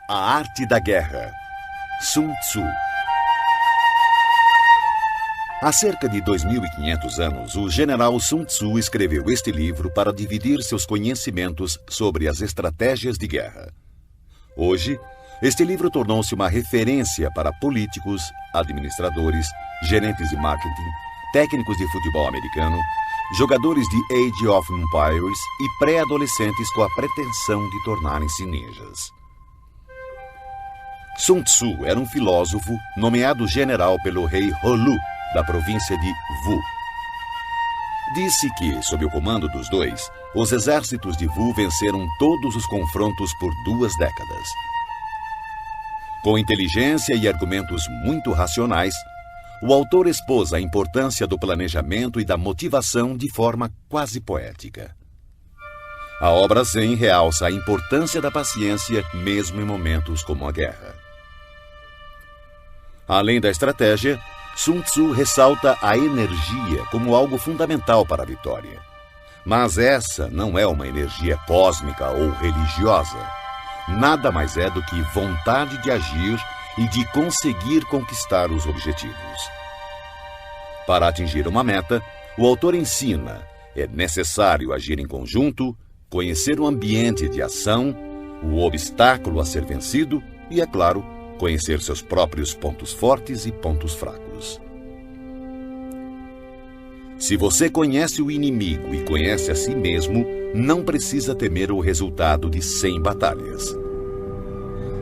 A Arte da Guerra, Sun Tzu. Há cerca de 2.500 anos, o general Sun Tzu escreveu este livro para dividir seus conhecimentos sobre as estratégias de guerra. Hoje, este livro tornou-se uma referência para políticos, administradores, gerentes de marketing, técnicos de futebol americano, jogadores de Age of Empires e pré-adolescentes com a pretensão de tornarem-se ninjas. Sun Tzu era um filósofo nomeado general pelo rei Holu, da província de Wu. Disse que, sob o comando dos dois, os exércitos de Wu venceram todos os confrontos por 2 décadas. Com inteligência e argumentos muito racionais, o autor expôs a importância do planejamento e da motivação de forma quase poética. A obra Zen realça a importância da paciência mesmo em momentos como a guerra. Além da estratégia, Sun Tzu ressalta a energia como algo fundamental para a vitória. Mas essa não é uma energia cósmica ou religiosa. Nada mais é do que vontade de agir e de conseguir conquistar os objetivos. Para atingir uma meta, o autor ensina: é necessário agir em conjunto, conhecer o ambiente de ação, o obstáculo a ser vencido e, é claro, conhecer seus próprios pontos fortes e pontos fracos. Se você conhece o inimigo e conhece a si mesmo, não precisa temer o resultado de 100 batalhas.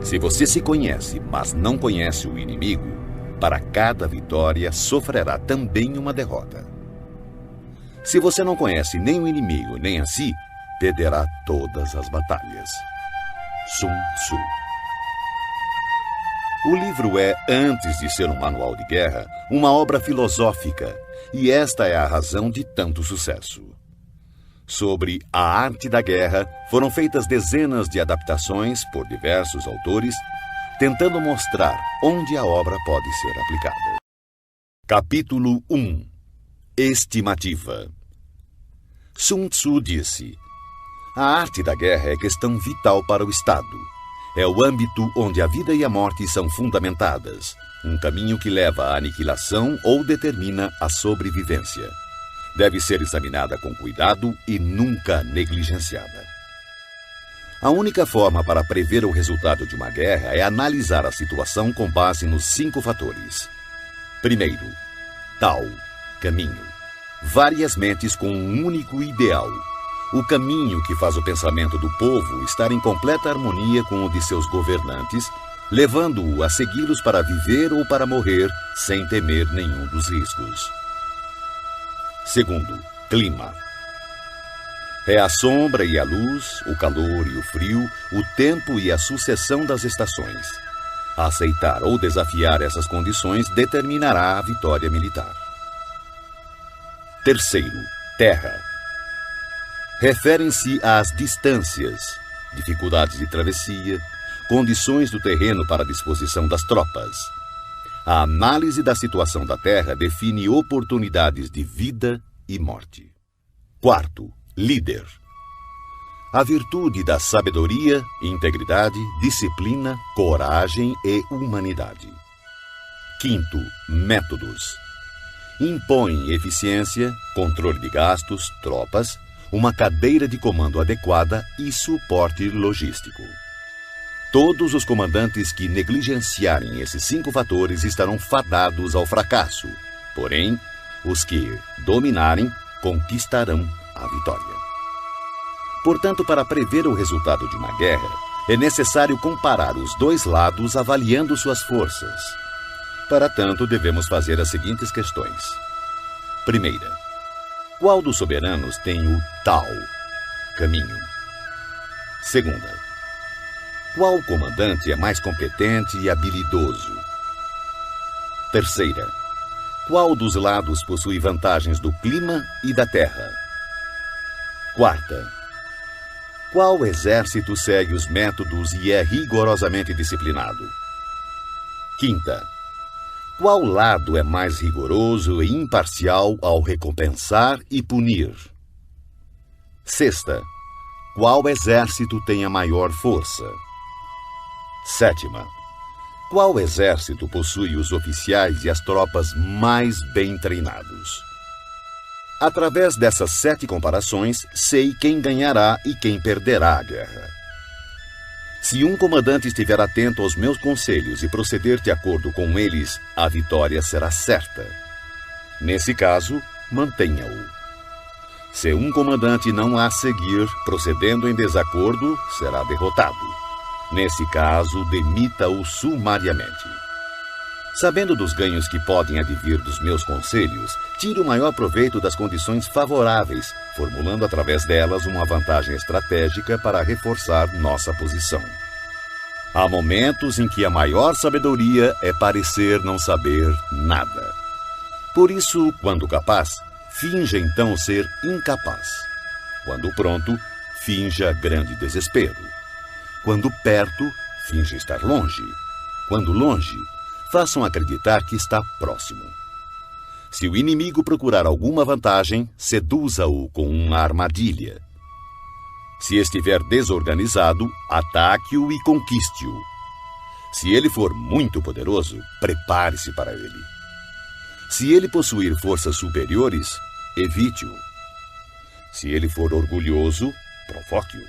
Se você se conhece, mas não conhece o inimigo, para cada vitória sofrerá também uma derrota. Se você não conhece nem o inimigo nem a si, perderá todas as batalhas. Sun Tzu. O livro é, antes de ser um manual de guerra, uma obra filosófica, e esta é a razão de tanto sucesso. Sobre a arte da guerra, foram feitas dezenas de adaptações por diversos autores, tentando mostrar onde a obra pode ser aplicada. Capítulo 1. Estimativa. Sun Tzu disse: a arte da guerra é questão vital para o Estado. É o âmbito onde a vida e a morte são fundamentadas, um caminho que leva à aniquilação ou determina a sobrevivência. Deve ser examinada com cuidado e nunca negligenciada. A única forma para prever o resultado de uma guerra é analisar a situação com base nos 5 fatores. Primeiro, Tao, caminho. Várias mentes com um único ideal. O caminho que faz o pensamento do povo estar em completa harmonia com o de seus governantes, levando-o a segui-los para viver ou para morrer sem temer nenhum dos riscos. Segundo, clima. É a sombra e a luz, o calor e o frio, o tempo e a sucessão das estações. Aceitar ou desafiar essas condições determinará a vitória militar. Terceiro, terra. Referem-se às distâncias, dificuldades de travessia, condições do terreno para a disposição das tropas. A análise da situação da terra define oportunidades de vida e morte. Quarto, líder. A virtude da sabedoria, integridade, disciplina, coragem e humanidade. Quinto, métodos. Impõe eficiência, controle de gastos, tropas, uma cadeira de comando adequada e suporte logístico. Todos os comandantes que negligenciarem esses 5 fatores estarão fadados ao fracasso. Porém, os que dominarem conquistarão a vitória. Portanto, para prever o resultado de uma guerra, é necessário comparar os 2 lados avaliando suas forças. Para tanto, devemos fazer as seguintes questões. Primeira, qual dos soberanos tem o Tao, caminho? Segunda, qual comandante é mais competente e habilidoso? Terceira, qual dos lados possui vantagens do clima e da terra? Quarta, qual exército segue os métodos e é rigorosamente disciplinado? Quinta, qual lado é mais rigoroso e imparcial ao recompensar e punir? Sexta, qual exército tem a maior força? Sétima. Qual exército possui os oficiais e as tropas mais bem treinados? Através dessas 7 comparações, sei quem ganhará e quem perderá a guerra. Se um comandante estiver atento aos meus conselhos e proceder de acordo com eles, a vitória será certa. Nesse caso, mantenha-o. Se um comandante não a seguir, procedendo em desacordo, será derrotado. Nesse caso, demita-o sumariamente. Sabendo dos ganhos que podem advir dos meus conselhos, tire o maior proveito das condições favoráveis, formulando através delas uma vantagem estratégica para reforçar nossa posição. Há momentos em que a maior sabedoria é parecer não saber nada. Por isso, quando capaz, finja então ser incapaz. Quando pronto, finja grande desespero. Quando perto, finja estar longe. Quando longe, façam acreditar que está próximo. Se o inimigo procurar alguma vantagem, seduza-o com uma armadilha. Se estiver desorganizado, ataque-o e conquiste-o. Se ele for muito poderoso, prepare-se para ele. Se ele possuir forças superiores, evite-o. Se ele for orgulhoso, provoque-o.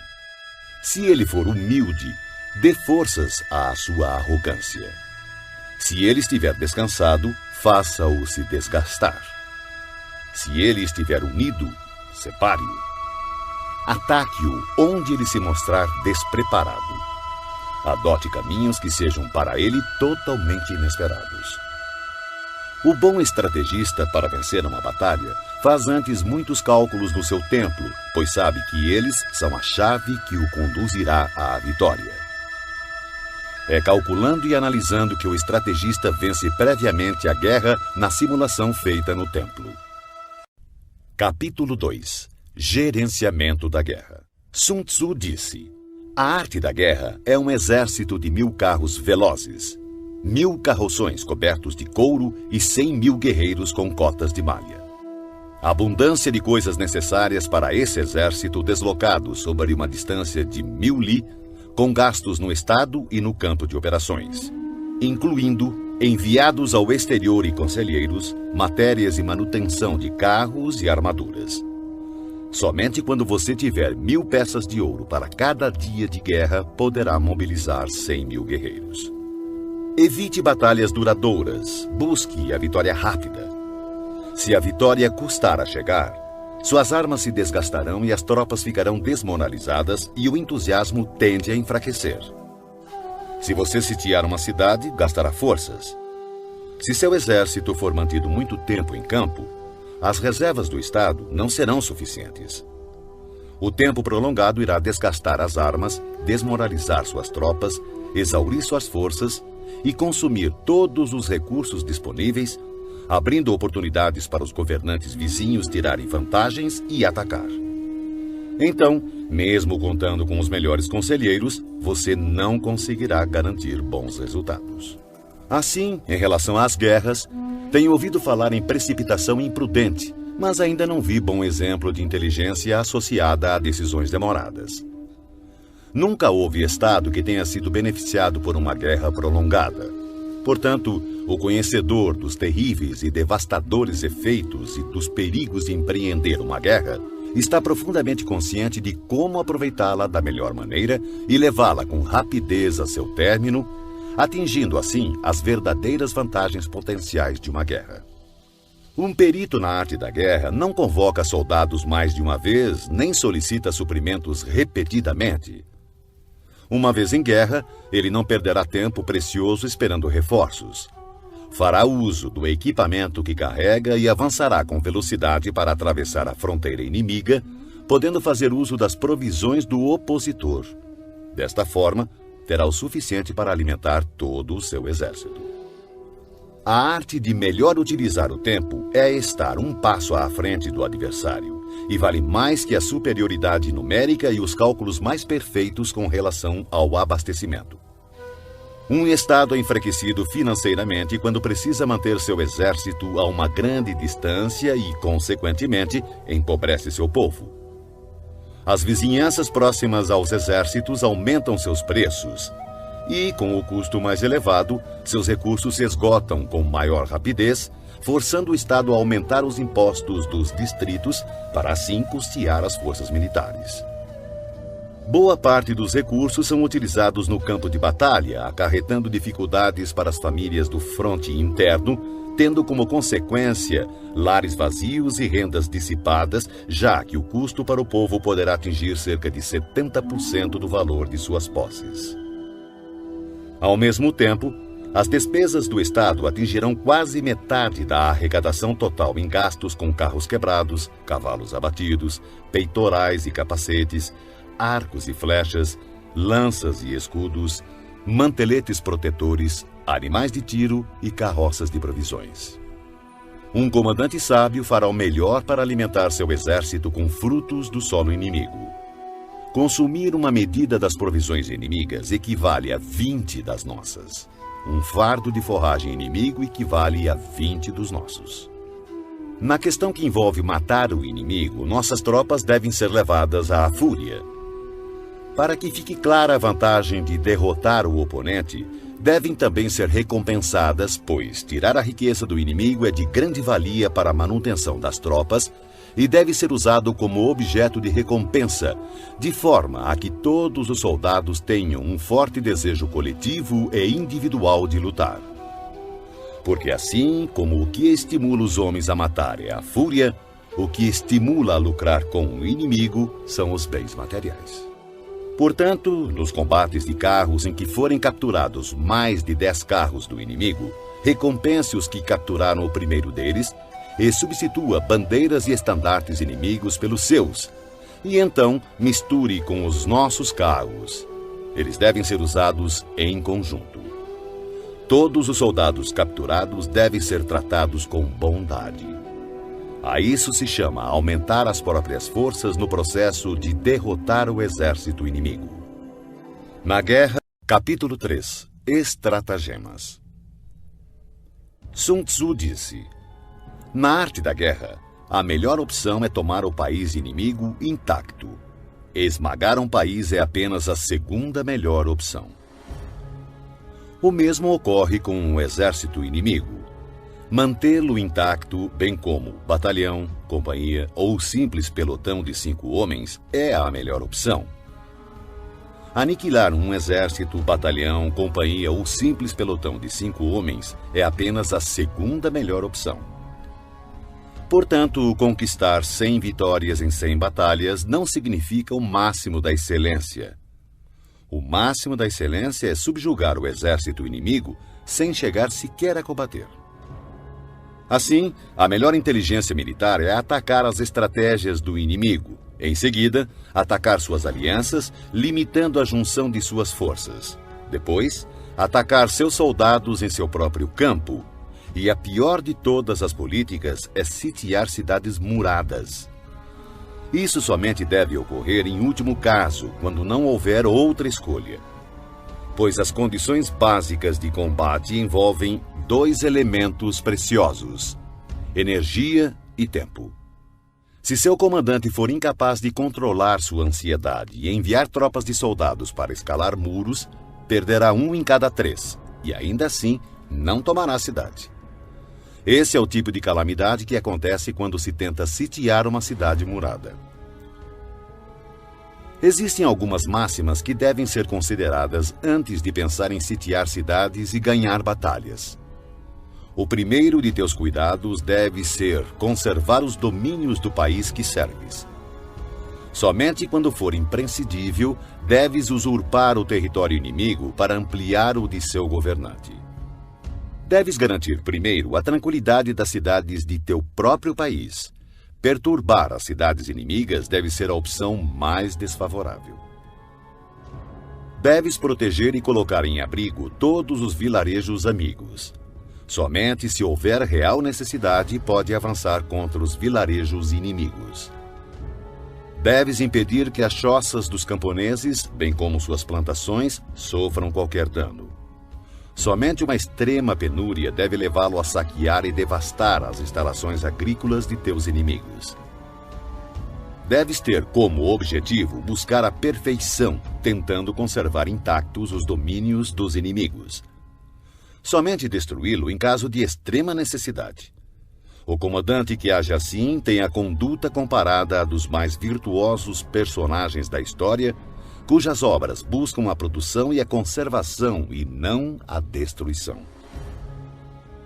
Se ele for humilde, dê forças à sua arrogância. Se ele estiver descansado, faça-o se desgastar. Se ele estiver unido, separe-o. Ataque-o onde ele se mostrar despreparado. Adote caminhos que sejam para ele totalmente inesperados. O bom estrategista, para vencer uma batalha, faz antes muitos cálculos do seu tempo, pois sabe que eles são a chave que o conduzirá à vitória. É calculando e analisando que o estrategista vence previamente a guerra na simulação feita no templo. Capítulo 2. Gerenciamento da guerra. Sun Tzu disse: a arte da guerra é um exército de 1000 carros velozes, 1000 carroções cobertos de couro e 100.000 guerreiros com cotas de malha. A abundância de coisas necessárias para esse exército deslocado sobre uma distância de 1000 li, com gastos no estado e no campo de operações, incluindo enviados ao exterior e conselheiros, matérias e manutenção de carros e armaduras. Somente quando você tiver 1000 peças de ouro para cada dia de guerra, poderá mobilizar 100.000 guerreiros. Evite batalhas duradouras, busque a vitória rápida. Se a vitória custar a chegar, suas armas se desgastarão e as tropas ficarão desmoralizadas e o entusiasmo tende a enfraquecer. Se você sitiar uma cidade, gastará forças. Se seu exército for mantido muito tempo em campo, as reservas do Estado não serão suficientes. O tempo prolongado irá desgastar as armas, desmoralizar suas tropas, exaurir suas forças e consumir todos os recursos disponíveis, abrindo oportunidades para os governantes vizinhos tirarem vantagens e atacar. Então, mesmo contando com os melhores conselheiros, você não conseguirá garantir bons resultados. Assim, em relação às guerras, tenho ouvido falar em precipitação imprudente, mas ainda não vi bom exemplo de inteligência associada a decisões demoradas. Nunca houve Estado que tenha sido beneficiado por uma guerra prolongada. Portanto, o conhecedor dos terríveis e devastadores efeitos e dos perigos de empreender uma guerra está profundamente consciente de como aproveitá-la da melhor maneira e levá-la com rapidez a seu término, atingindo assim as verdadeiras vantagens potenciais de uma guerra. Um perito na arte da guerra não convoca soldados mais de uma vez, nem solicita suprimentos repetidamente. Uma vez em guerra, ele não perderá tempo precioso esperando reforços. Fará uso do equipamento que carrega e avançará com velocidade para atravessar a fronteira inimiga, podendo fazer uso das provisões do opositor. Desta forma, terá o suficiente para alimentar todo o seu exército. A arte de melhor utilizar o tempo é estar um passo à frente do adversário, e vale mais que a superioridade numérica e os cálculos mais perfeitos com relação ao abastecimento. Um Estado é enfraquecido financeiramente quando precisa manter seu exército a uma grande distância e, consequentemente, empobrece seu povo. As vizinhanças próximas aos exércitos aumentam seus preços, E, com o custo mais elevado, seus recursos se esgotam com maior rapidez, forçando o Estado a aumentar os impostos dos distritos para assim custear as forças militares. Boa parte dos recursos são utilizados no campo de batalha, acarretando dificuldades para as famílias do fronte interno, tendo como consequência lares vazios e rendas dissipadas, já que o custo para o povo poderá atingir cerca de 70% do valor de suas posses. Ao mesmo tempo, as despesas do Estado atingirão quase metade da arrecadação total em gastos com carros quebrados, cavalos abatidos, peitorais e capacetes, arcos e flechas, lanças e escudos, manteletes protetores, animais de tiro e carroças de provisões. Um comandante sábio fará o melhor para alimentar seu exército com frutos do solo inimigo. Consumir uma medida das provisões inimigas equivale a 20 das nossas. Um fardo de forragem inimigo equivale a 20 dos nossos. Na questão que envolve matar o inimigo, nossas tropas devem ser levadas à fúria. Para que fique clara a vantagem de derrotar o oponente, devem também ser recompensadas, pois tirar a riqueza do inimigo é de grande valia para a manutenção das tropas e deve ser usado como objeto de recompensa, de forma a que todos os soldados tenham um forte desejo coletivo e individual de lutar. Porque assim como o que estimula os homens a matar é a fúria, o que estimula a lucrar com o inimigo são os bens materiais. Portanto, nos combates de carros em que forem capturados mais de 10 carros do inimigo, recompense os que capturaram o primeiro deles e substitua bandeiras e estandartes inimigos pelos seus, e então misture com os nossos carros. Eles devem ser usados em conjunto. Todos os soldados capturados devem ser tratados com bondade. A isso se chama aumentar as próprias forças no processo de derrotar o exército inimigo. Na guerra, capítulo 3. Estratagemas. Sun Tzu disse: na arte da guerra, a melhor opção é tomar o país inimigo intacto. Esmagar um país é apenas a segunda melhor opção. O mesmo ocorre com um exército inimigo. Mantê-lo intacto, bem como batalhão, companhia ou simples pelotão de 5 homens, é a melhor opção. Aniquilar um exército, batalhão, companhia ou simples pelotão de 5 homens é apenas a segunda melhor opção. Portanto, conquistar 100 vitórias em 100 batalhas não significa o máximo da excelência. O máximo da excelência é subjugar o exército inimigo sem chegar sequer a combater. Assim, a melhor inteligência militar é atacar as estratégias do inimigo. Em seguida, atacar suas alianças, limitando a junção de suas forças. Depois, atacar seus soldados em seu próprio campo. E a pior de todas as políticas é sitiar cidades muradas. Isso somente deve ocorrer em último caso, quando não houver outra escolha. Pois as condições básicas de combate envolvem 2 elementos preciosos: energia e tempo. Se seu comandante for incapaz de controlar sua ansiedade e enviar tropas de soldados para escalar muros, perderá 1 em cada 3, e ainda assim não tomará a cidade. Esse é o tipo de calamidade que acontece quando se tenta sitiar uma cidade murada. Existem algumas máximas que devem ser consideradas antes de pensar em sitiar cidades e ganhar batalhas. O primeiro de teus cuidados deve ser conservar os domínios do país que serves. Somente quando for imprescindível, deves usurpar o território inimigo para ampliar o de seu governante. Deves garantir primeiro a tranquilidade das cidades de teu próprio país. Perturbar as cidades inimigas deve ser a opção mais desfavorável. Deves proteger e colocar em abrigo todos os vilarejos amigos. Somente se houver real necessidade, pode avançar contra os vilarejos inimigos. Deves impedir que as choças dos camponeses, bem como suas plantações, sofram qualquer dano. Somente uma extrema penúria deve levá-lo a saquear e devastar as instalações agrícolas de teus inimigos. deves ter como objetivo buscar a perfeição, tentando conservar intactos os domínios dos inimigos. Somente destruí-lo em caso de extrema necessidade. O comandante que age assim tem a conduta comparada à dos mais virtuosos personagens da história, cujas obras buscam a produção e a conservação e não a destruição.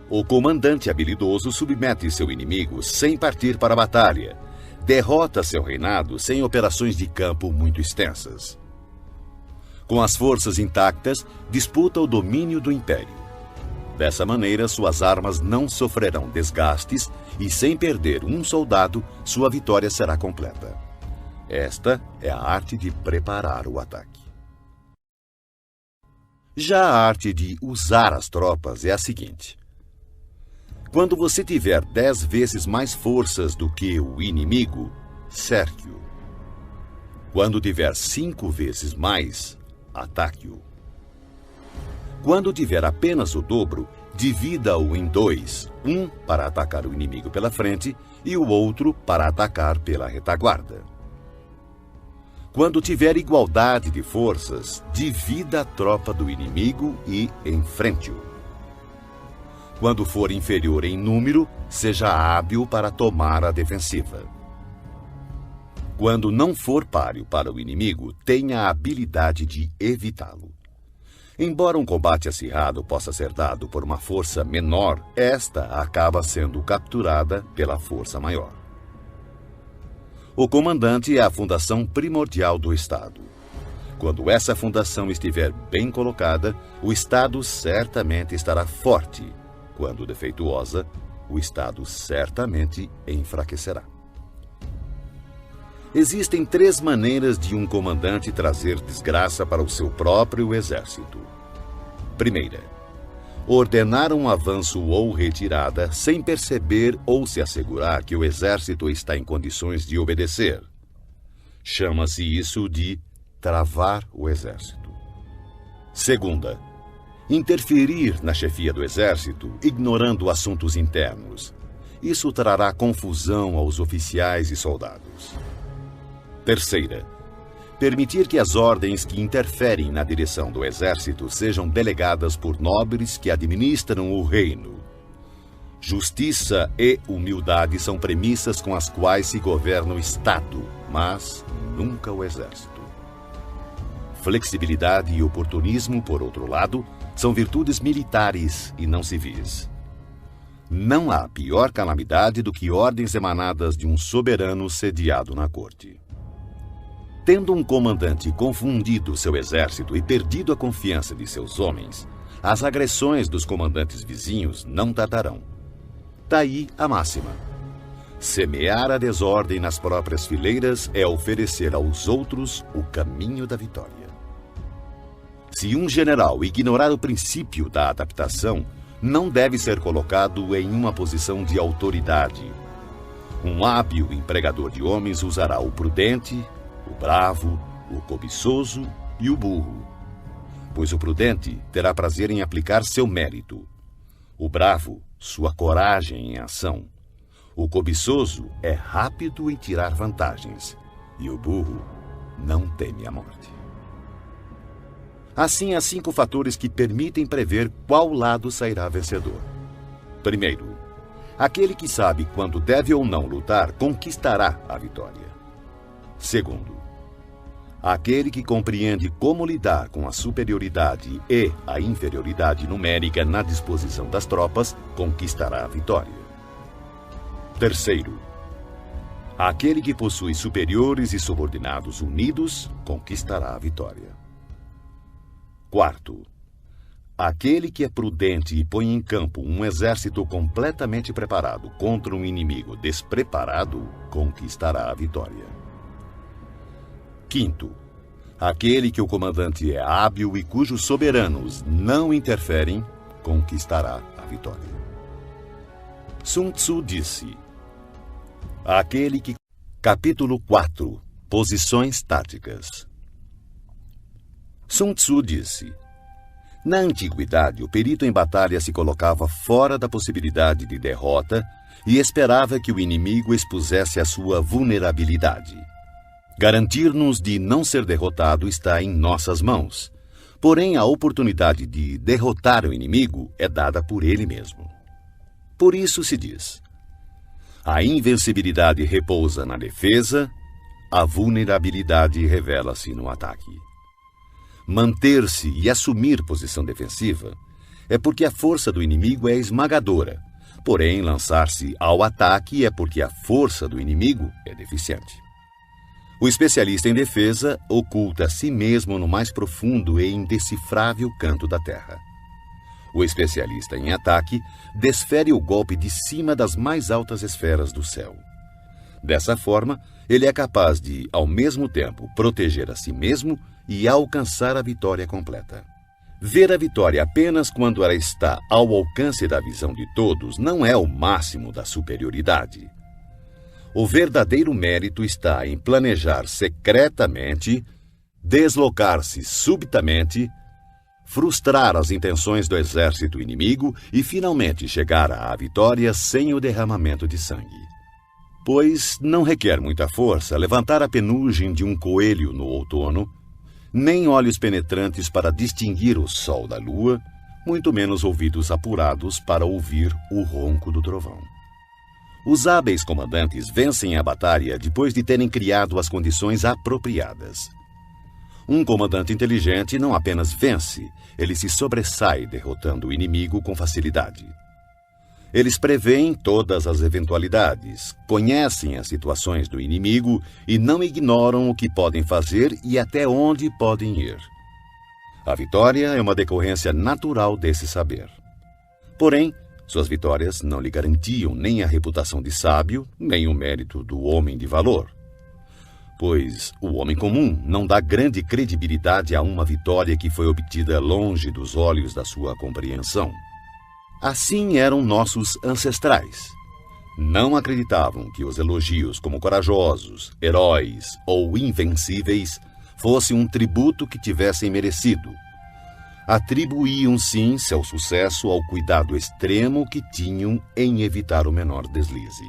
O comandante habilidoso submete seu inimigo sem partir para a batalha, derrota seu reinado sem operações de campo muito extensas. Com as forças intactas, disputa o domínio do império. Dessa maneira, suas armas não sofrerão desgastes e, sem perder um soldado, sua vitória será completa. Esta é a arte de preparar o ataque. Já a arte de usar as tropas é a seguinte. Quando você tiver 10 vezes mais forças do que o inimigo, cerque-o. Quando tiver 5 vezes mais, ataque-o. Quando tiver apenas o dobro, divida-o em 2, um para atacar o inimigo pela frente e o outro para atacar pela retaguarda. Quando tiver igualdade de forças, divida a tropa do inimigo e enfrente-o. Quando for inferior em número, seja hábil para tomar a defensiva. Quando não for páreo para o inimigo, tenha a habilidade de evitá-lo. Embora um combate acirrado possa ser dado por uma força menor, esta acaba sendo capturada pela força maior. O comandante é a fundação primordial do Estado. Quando essa fundação estiver bem colocada, o Estado certamente estará forte. Quando defeituosa, o Estado certamente enfraquecerá. Existem 3 maneiras de um comandante trazer desgraça para o seu próprio exército. Primeira, ordenar um avanço ou retirada sem perceber ou se assegurar que o exército está em condições de obedecer. Chama-se isso de travar o exército. Segunda, interferir na chefia do exército, ignorando assuntos internos. Isso trará confusão aos oficiais e soldados. Terceira, permitir que as ordens que interferem na direção do exército sejam delegadas por nobres que administram o reino. Justiça e humildade são premissas com as quais se governa o Estado, mas nunca o exército. Flexibilidade e oportunismo, por outro lado, são virtudes militares e não civis. Não há pior calamidade do que ordens emanadas de um soberano sediado na corte. Tendo um comandante confundido seu exército e perdido a confiança de seus homens, as agressões dos comandantes vizinhos não tardarão. Daí a máxima: semear a desordem nas próprias fileiras é oferecer aos outros o caminho da vitória. Se um general ignorar o princípio da adaptação, não deve ser colocado em uma posição de autoridade. Um hábil empregador de homens usará o prudente, o bravo, o cobiçoso e o burro. Pois o prudente terá prazer em aplicar seu mérito. O bravo, sua coragem em ação. O cobiçoso é rápido em tirar vantagens. E o burro não teme a morte. Assim, há 5 fatores que permitem prever qual lado sairá vencedor. Primeiro, aquele que sabe quando deve ou não lutar conquistará a vitória. Segundo, aquele que compreende como lidar com a superioridade e a inferioridade numérica na disposição das tropas conquistará a vitória. Terceiro, aquele que possui superiores e subordinados unidos conquistará a vitória. Quarto, aquele que é prudente e põe em campo um exército completamente preparado contra um inimigo despreparado conquistará a vitória. Quinto, aquele que o comandante é hábil e cujos soberanos não interferem conquistará a vitória. Sun Tzu disse: aquele que... Capítulo 4. Posições táticas. Sun Tzu disse: na antiguidade, o perito em batalha se colocava fora da possibilidade de derrota e esperava que o inimigo expusesse a sua vulnerabilidade. Garantir-nos de não ser derrotado está em nossas mãos. Porém, a oportunidade de derrotar o inimigo é dada por ele mesmo. Por isso se diz: a invencibilidade repousa na defesa, a vulnerabilidade revela-se no ataque. Manter-se e assumir posição defensiva é porque a força do inimigo é esmagadora. Porém, lançar-se ao ataque é porque a força do inimigo é deficiente. O especialista em defesa oculta a si mesmo no mais profundo e indecifrável canto da terra. O especialista em ataque desfere o golpe de cima das mais altas esferas do céu. Dessa forma, ele é capaz de, ao mesmo tempo, proteger a si mesmo e alcançar a vitória completa. Ver a vitória apenas quando ela está ao alcance da visão de todos não é o máximo da superioridade. O verdadeiro mérito está em planejar secretamente, deslocar-se subitamente, frustrar as intenções do exército inimigo e finalmente chegar à vitória sem o derramamento de sangue. Pois não requer muita força levantar a penugem de um coelho no outono, nem olhos penetrantes para distinguir o sol da lua, muito menos ouvidos apurados para ouvir o ronco do trovão. Os hábeis comandantes vencem a batalha depois de terem criado as condições apropriadas. Um comandante inteligente não apenas vence, ele se sobressai derrotando o inimigo com facilidade. Eles preveem todas as eventualidades, conhecem as situações do inimigo e não ignoram o que podem fazer e até onde podem ir. A vitória é uma decorrência natural desse saber. Porém, suas vitórias não lhe garantiam nem a reputação de sábio, nem o mérito do homem de valor. Pois o homem comum não dá grande credibilidade a uma vitória que foi obtida longe dos olhos da sua compreensão. Assim eram nossos ancestrais. Não acreditavam que os elogios como corajosos, heróis ou invencíveis fossem um tributo que tivessem merecido. Atribuíam sim seu sucesso ao cuidado extremo que tinham em evitar o menor deslize.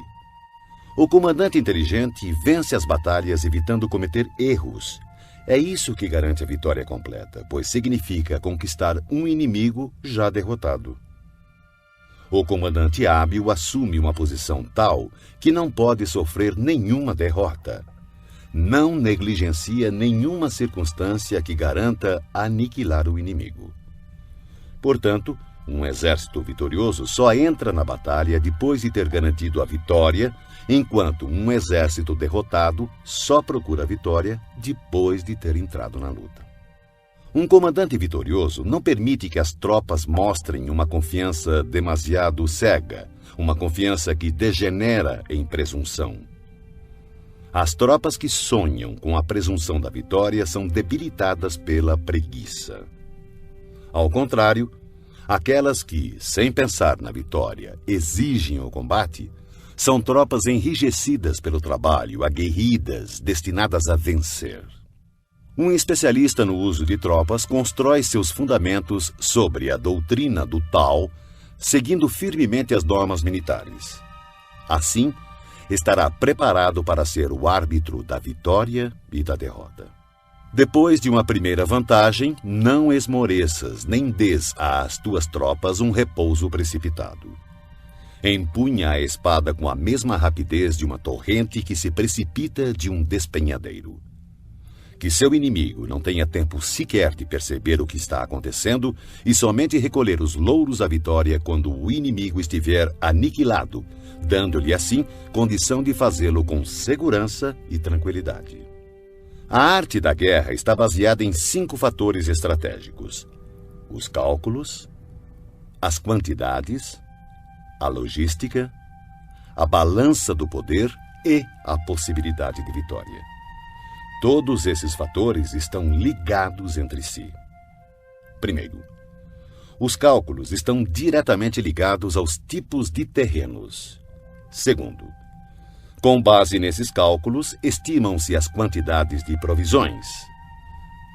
O comandante inteligente vence as batalhas evitando cometer erros. É isso que garante a vitória completa, pois significa conquistar um inimigo já derrotado. O comandante hábil assume uma posição tal que não pode sofrer nenhuma derrota. Não negligencia nenhuma circunstância que garanta aniquilar o inimigo. Portanto, um exército vitorioso só entra na batalha depois de ter garantido a vitória, enquanto um exército derrotado só procura a vitória depois de ter entrado na luta. Um comandante vitorioso não permite que as tropas mostrem uma confiança demasiado cega, uma confiança que degenera em presunção. As tropas que sonham com a presunção da vitória são debilitadas pela preguiça. Ao contrário, aquelas que, sem pensar na vitória, exigem o combate, são tropas enrijecidas pelo trabalho, aguerridas, destinadas a vencer. Um especialista no uso de tropas constrói seus fundamentos sobre a doutrina do Tao, seguindo firmemente as normas militares. Assim, estará preparado para ser o árbitro da vitória e da derrota. Depois de uma primeira vantagem, não esmoreças nem dês às tuas tropas um repouso precipitado. Empunha a espada com a mesma rapidez de uma torrente que se precipita de um despenhadeiro. Que seu inimigo não tenha tempo sequer de perceber o que está acontecendo e somente recolher os louros da vitória quando o inimigo estiver aniquilado, dando-lhe assim condição de fazê-lo com segurança e tranquilidade. A arte da guerra está baseada em 5 fatores estratégicos: os cálculos, as quantidades, a logística, a balança do poder e a possibilidade de vitória. Todos esses fatores estão ligados entre si. Primeiro, os cálculos estão diretamente ligados aos tipos de terrenos. Segundo, com base nesses cálculos, estimam-se as quantidades de provisões.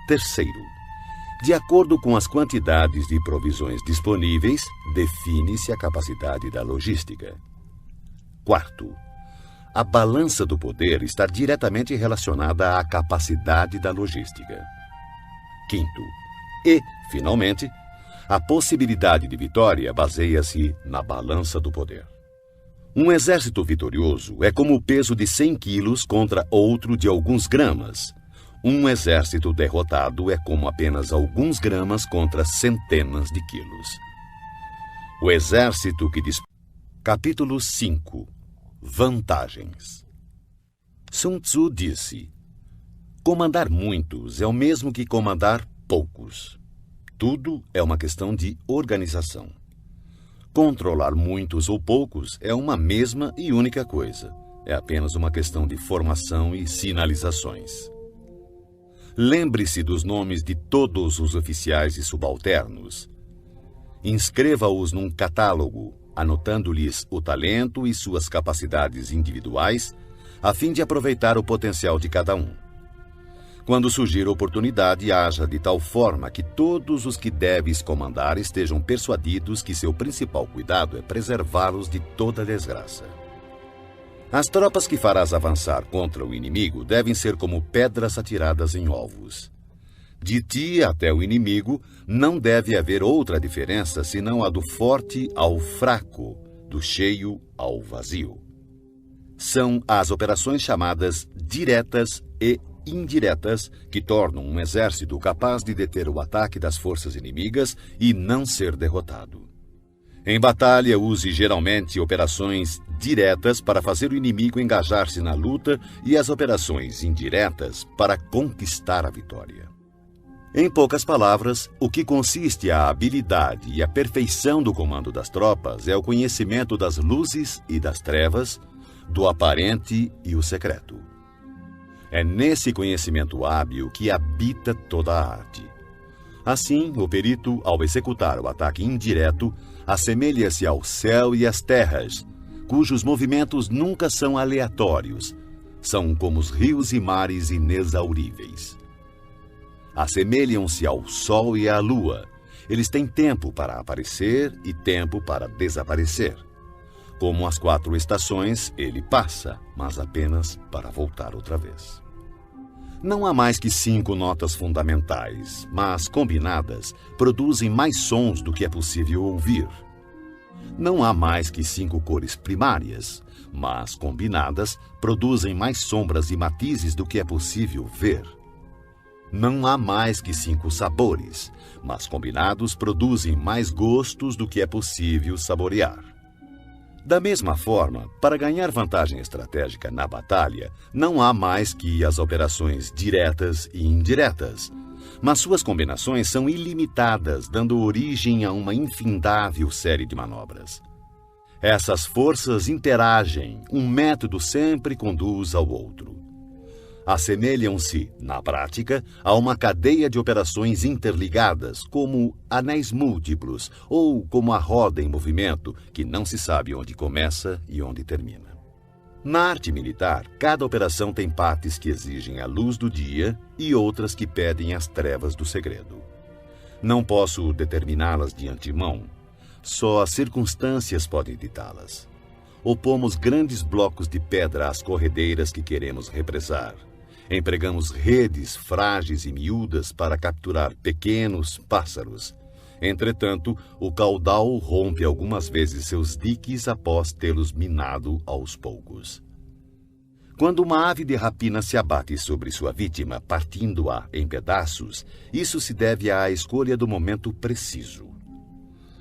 Terceiro, de acordo com as quantidades de provisões disponíveis, define-se a capacidade da logística. Quarto, a balança do poder está diretamente relacionada à capacidade da logística. Quinto, e, finalmente, a possibilidade de vitória baseia-se na balança do poder. Um exército vitorioso é como o peso de 100 quilos contra outro de alguns gramas. Um exército derrotado é como apenas alguns gramas contra centenas de quilos. O exército que Capítulo 5. Vantagens. Sun Tzu disse: comandar muitos é o mesmo que comandar poucos. Tudo é uma questão de organização. Controlar muitos ou poucos é uma mesma e única coisa. É apenas uma questão de formação e sinalizações. Lembre-se dos nomes de todos os oficiais e subalternos. Inscreva-os num catálogo, anotando-lhes o talento e suas capacidades individuais, a fim de aproveitar o potencial de cada um. Quando surgir oportunidade, haja de tal forma que todos os que deves comandar estejam persuadidos que seu principal cuidado é preservá-los de toda desgraça. As tropas que farás avançar contra o inimigo devem ser como pedras atiradas em ovos. De ti até o inimigo não deve haver outra diferença senão a do forte ao fraco, do cheio ao vazio. São as operações chamadas diretas e indiretas que tornam um exército capaz de deter o ataque das forças inimigas e não ser derrotado. Em batalha, use geralmente operações diretas para fazer o inimigo engajar-se na luta e as operações indiretas para conquistar a vitória. Em poucas palavras, o que consiste a habilidade e a perfeição do comando das tropas é o conhecimento das luzes e das trevas, do aparente e o secreto. É nesse conhecimento hábil que habita toda a arte. Assim, o perito, ao executar o ataque indireto, assemelha-se ao céu e às terras, cujos movimentos nunca são aleatórios, são como os rios e mares inexauríveis. Assemelham-se ao sol e à lua. Eles têm tempo para aparecer e tempo para desaparecer. Como as 4 estações, ele passa, mas apenas para voltar outra vez. Não há mais que 5 notas fundamentais, mas, combinadas, produzem mais sons do que é possível ouvir. Não há mais que 5 cores primárias, mas, combinadas, produzem mais sombras e matizes do que é possível ver. Não há mais que 5 sabores, mas combinados produzem mais gostos do que é possível saborear. Da mesma forma, para ganhar vantagem estratégica na batalha, não há mais que as operações diretas e indiretas, mas suas combinações são ilimitadas, dando origem a uma infindável série de manobras. Essas forças interagem, um método sempre conduz ao outro. Assemelham-se, na prática, a uma cadeia de operações interligadas, como anéis múltiplos ou como a roda em movimento, que não se sabe onde começa e onde termina. Na arte militar, cada operação tem partes que exigem a luz do dia e outras que pedem as trevas do segredo. Não posso determiná-las de antemão, só as circunstâncias podem ditá-las. Opomos grandes blocos de pedra às corredeiras que queremos represar. Empregamos redes frágeis e miúdas para capturar pequenos pássaros. Entretanto, o caudal rompe algumas vezes seus diques após tê-los minado aos poucos. Quando uma ave de rapina se abate sobre sua vítima, partindo-a em pedaços, isso se deve à escolha do momento preciso.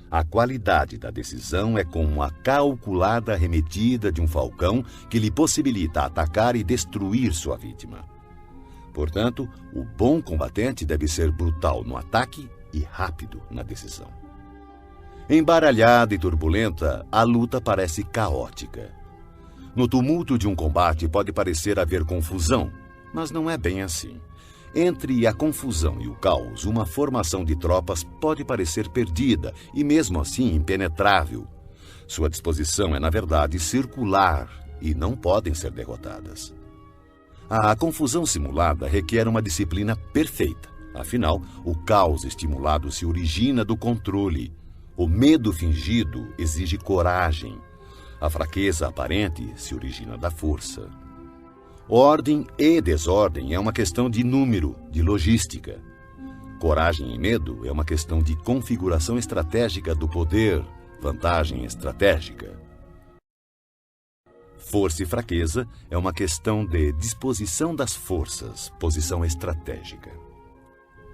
A qualidade da decisão é como a calculada arremetida de um falcão que lhe possibilita atacar e destruir sua vítima. Portanto, o bom combatente deve ser brutal no ataque e rápido na decisão. Embaralhada e turbulenta, a luta parece caótica. No tumulto de um combate pode parecer haver confusão, mas não é bem assim. Entre a confusão e o caos, uma formação de tropas pode parecer perdida e mesmo assim impenetrável. Sua disposição é, na verdade, circular e não podem ser derrotadas. A confusão simulada requer uma disciplina perfeita. Afinal, o caos estimulado se origina do controle. O medo fingido exige coragem. A fraqueza aparente se origina da força. Ordem e desordem é uma questão de número, de logística. Coragem e medo é uma questão de configuração estratégica do poder, vantagem estratégica. Força e fraqueza é uma questão de disposição das forças, posição estratégica.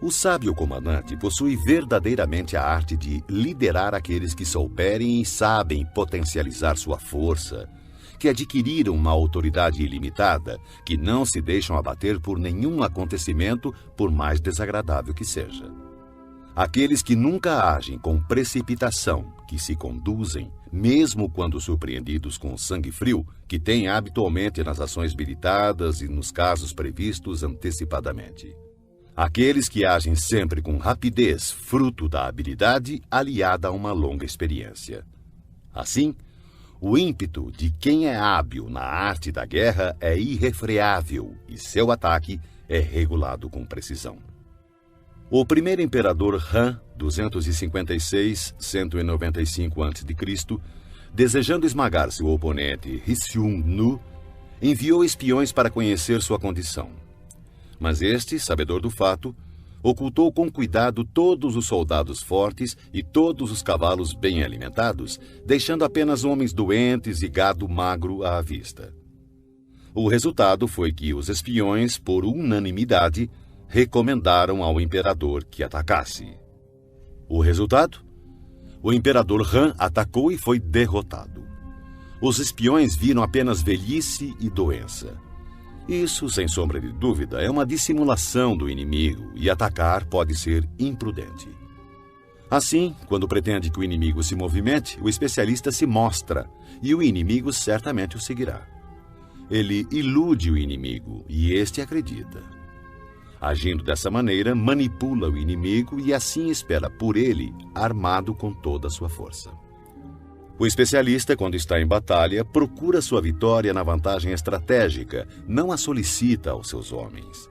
O sábio comandante possui verdadeiramente a arte de liderar aqueles que souberem e sabem potencializar sua força, que adquiriram uma autoridade ilimitada, que não se deixam abater por nenhum acontecimento, por mais desagradável que seja. Aqueles que nunca agem com precipitação, que se conduzem, mesmo quando surpreendidos com sangue frio, que têm habitualmente nas ações bilitadas e nos casos previstos antecipadamente. Aqueles que agem sempre com rapidez, fruto da habilidade aliada a uma longa experiência. Assim, o ímpeto de quem é hábil na arte da guerra é irrefreável e seu ataque é regulado com precisão. O primeiro imperador Han, 256-195 a.C., desejando esmagar seu oponente Rissung-nu, enviou espiões para conhecer sua condição. Mas este, sabedor do fato, ocultou com cuidado todos os soldados fortes e todos os cavalos bem alimentados, deixando apenas homens doentes e gado magro à vista. O resultado foi que os espiões, por unanimidade, recomendaram ao imperador que atacasse. O resultado? O imperador Han atacou e foi derrotado. Os espiões viram apenas velhice e doença. Isso, sem sombra de dúvida, é uma dissimulação do inimigo e atacar pode ser imprudente. Assim, quando pretende que o inimigo se movimente, o especialista se mostra e o inimigo certamente o seguirá. Ele ilude o inimigo e este acredita. Agindo dessa maneira, manipula o inimigo e assim espera por ele, armado com toda a sua força. O especialista, quando está em batalha, procura sua vitória na vantagem estratégica, não a solicita aos seus homens.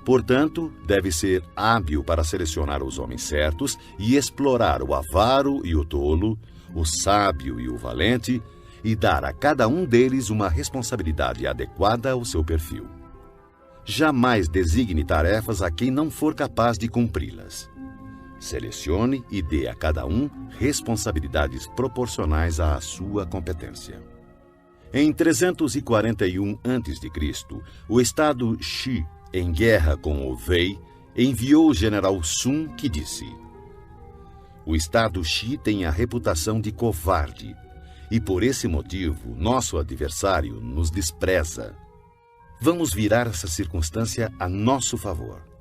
Portanto, deve ser hábil para selecionar os homens certos e explorar o avaro e o tolo, o sábio e o valente, e dar a cada um deles uma responsabilidade adequada ao seu perfil. Jamais designe tarefas a quem não for capaz de cumpri-las. Selecione e dê a cada um responsabilidades proporcionais à sua competência. Em 341 a.C., o estado Xi, em guerra com o Wei, enviou o general Sun, que disse: "O estado Xi tem a reputação de covarde, e por esse motivo nosso adversário nos despreza. Vamos virar essa circunstância a nosso favor."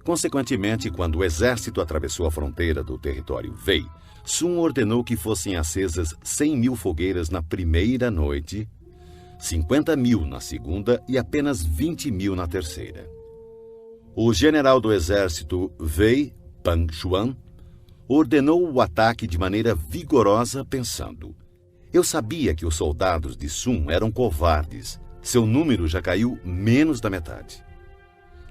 Consequentemente, quando o exército atravessou a fronteira do território Wei, Sun ordenou que fossem acesas 100.000 fogueiras na primeira noite, 50.000 na segunda e apenas 20.000 na terceira. O general do exército Wei, Pang Xuan, ordenou o ataque de maneira vigorosa, pensando: "Eu sabia que os soldados de Sun eram covardes. Seu número já caiu menos da metade."